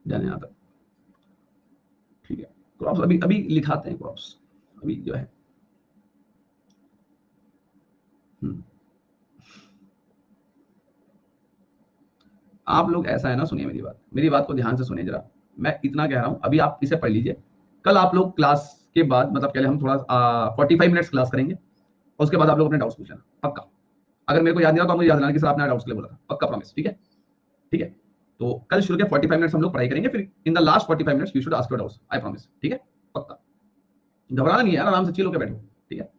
Speaker 1: जाने आता? ठीक है। क्रॉप्स अभी अभी लिखाते हैं, क्रॉप्स अभी जो है। आप लोग ऐसा है ना, सुनिए मेरी बात को ध्यान से सुनिए जरा। मैं इतना कह रहा हूं, अभी आप इसे पढ़ लीजिए। कल आप लोग क्लास के बाद, मतलब पहले हम थोड़ा 45 मिनट्स क्लास करेंगे, और उसके बाद आप लोग अपने डाउट्स पूछ लेना पक्का। अगर मेरे को याद नहीं आता तो मुझे याद दिलाना कि सर आपने डाउट्स के लिए बोला था, पक्का प्रॉमिस। ठीक है? ठीक है। तो कल शुरू के 45 मिनट्स हम लोग पढ़ाई करेंगे, फिर in the last 45 minutes you should ask your doubts, I promise. ठीक है? पक्का। घबराना नहीं है यार, आराम से चिल होकर बैठो। ठीक है?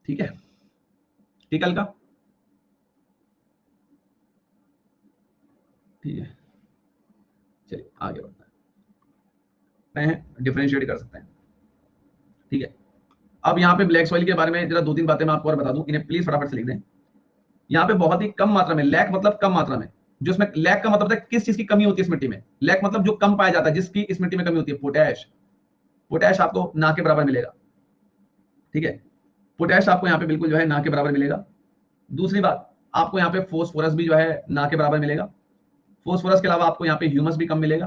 Speaker 1: ठीक है? ठीक है अलका? ठीक है, चलिए आगे बढ़ते हैं, डिफरेंशिएट कर सकते हैं। ठीक है, अब यहाँ पे ब्लैक सॉइल के बारे में जरा 2-3 बातें मैं आपको और बता दूं, इन्हें प्लीज फटाफट से लिख दें। यहाँ पे बहुत ही कम मात्रा में, लैक मतलब कम मात्रा में, जो इसमें लैक का मतलब है किस चीज की कमी होती है इस मिट्टी में, लैक मतलब जो कम पाया जाता है, जिसकी इस मिट्टी में कमी होती है, पोटैश। पोटैश आपको ना के बराबर मिलेगा। ठीक है, पोटैश आपको यहाँ पे बिल्कुल जो है ना के बराबर मिलेगा। दूसरी बात, आपको यहाँ पे फोस्फोरस भी जो है ना के बराबर मिलेगा। फोस्फोरस के अलावा आपको यहाँ पे ह्यूमस भी कम मिलेगा।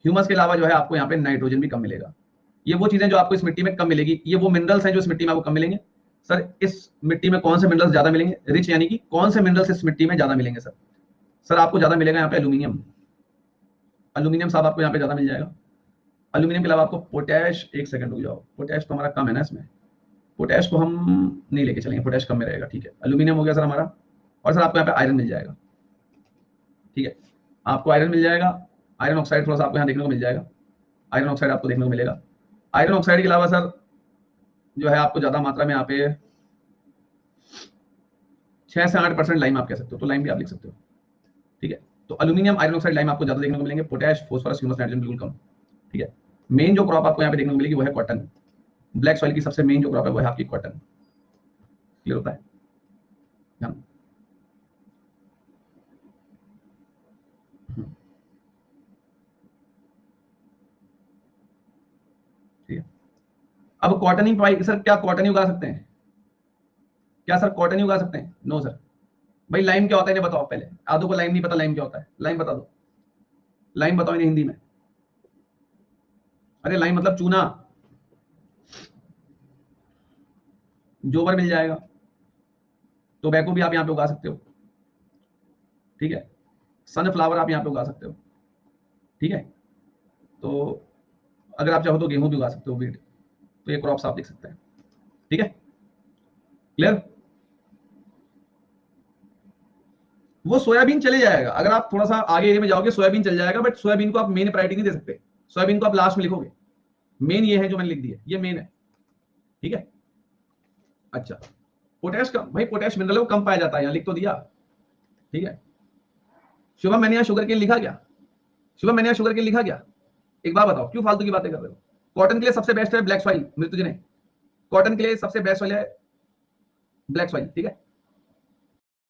Speaker 1: ह्यूमस के अलावा जो है आपको यहाँ पे नाइट्रोजन भी कम मिलेगा। ये वो चीजें जो आपको इस मिट्टी में कम मिलेगी, ये वो मिनरल्स हैं जो इस मिट्टी में आपको कम मिलेंगे। सर इस मिट्टी में कौन से मिनरल्स ज्यादा मिलेंगे, रिच यानी कि कौन से मिनरल्स इस मिट्टी में ज्यादा मिलेंगे सर? सर आपको ज्यादा मिलेगा यहाँ पे एल्यूमिनियम। एल्यूमिनियम साहब आपको यहाँ पे ज्यादा मिल जाएगा। एल्यूमिनियम के अलावा आपको पोटैश, एक सेकंड रुक जाओ, पोटैश तो हमारा कम है ना इसमें, पोटैश को हम नहीं लेके चलेंगे, पोटैश कम में रहेगा। ठीक है, एल्यूमिनियम हो गया सर हमारा, और सर आपको यहाँ पे आयरन मिल जाएगा। ठीक है, आपको आयरन मिल जाएगा। आयरन ऑक्साइड थोड़ा सा आपको यहाँ देखने को मिल जाएगा, आयरन ऑक्साइड आपको देखने को मिलेगा। आयरन ऑक्साइड के अलावा सर जो है आपको ज्यादा मात्रा में यहाँ पे 6 से 8% लाइम आप कह सकते हो, तो लाइम भी आप लिख सकते हो। ठीक है, तो एल्यूमिनियम, आयरन ऑक्साइड, लाइम आपको ज्यादा देखने को मिलेंगे, पोटैश, फोस्फोरस, ह्यूमस, नाइट्रोजन बिल्कुल कम। ठीक है, मेन जो क्रॉप आपको यहाँ पे देखने को मिलेगी वो है कॉटन। ब्लैक सॉइल की सबसे मेन जो क्रॉप है वो है आपकी कॉटन। क्लियर होता है? हाँ। ठीक है, अब कॉटन ही पाई सर, क्या कॉटन ही उगा सकते हैं? क्या सर कॉटन ही उगा सकते हैं? No sir. भाई लाइम क्या होता है इन्हें बताओ पहले, आधो को लाइम नहीं पता, लाइम क्या होता है, लाइम बता दो, लाइम बताओ इन्हें हिंदी में। अरे लाइम मतलब चूना, जोबर मिल जाएगा। टोबैको भी आप यहाँ पे उगा सकते हो। ठीक है, सनफ्लावर आप यहाँ पे उगा सकते हो। ठीक है, तो अगर आप चाहो तो गेहूं भी उगा सकते हो, वीट। तो ये क्रॉप्स आप देख सकते हैं। ठीक है, क्लियर? वो सोयाबीन चले जाएगा, अगर आप थोड़ा सा आगे एरिया में जाओगे सोयाबीन चल जाएगा, बट सोयाबीन को आप मेन प्रायोरिटी नहीं दे सकते, सोयाबीन को आप लास्ट में लिखोगे। मेन ये है जो मैंने लिख दिया, ये मेन है। ठीक है, अच्छा, पोटैश का भाई, पोटैश मिनरल को कम पाया जाता है, यहाँ लिख तो दिया। ठीक है, शुभम मैंने यहाँ शुगर केन लिखा क्या? शुभम मैंने यहाँ शुगर केन लिखा क्या? एक बार बताओ, क्यों फालतू की बातें कर रहे हो? कॉटन के लिए सबसे बेस्ट है ब्लैक सॉइल, मृत्युजय, कॉटन के लिए सबसे बेस्ट सॉइल है ब्लैक सॉइल। ठीक है,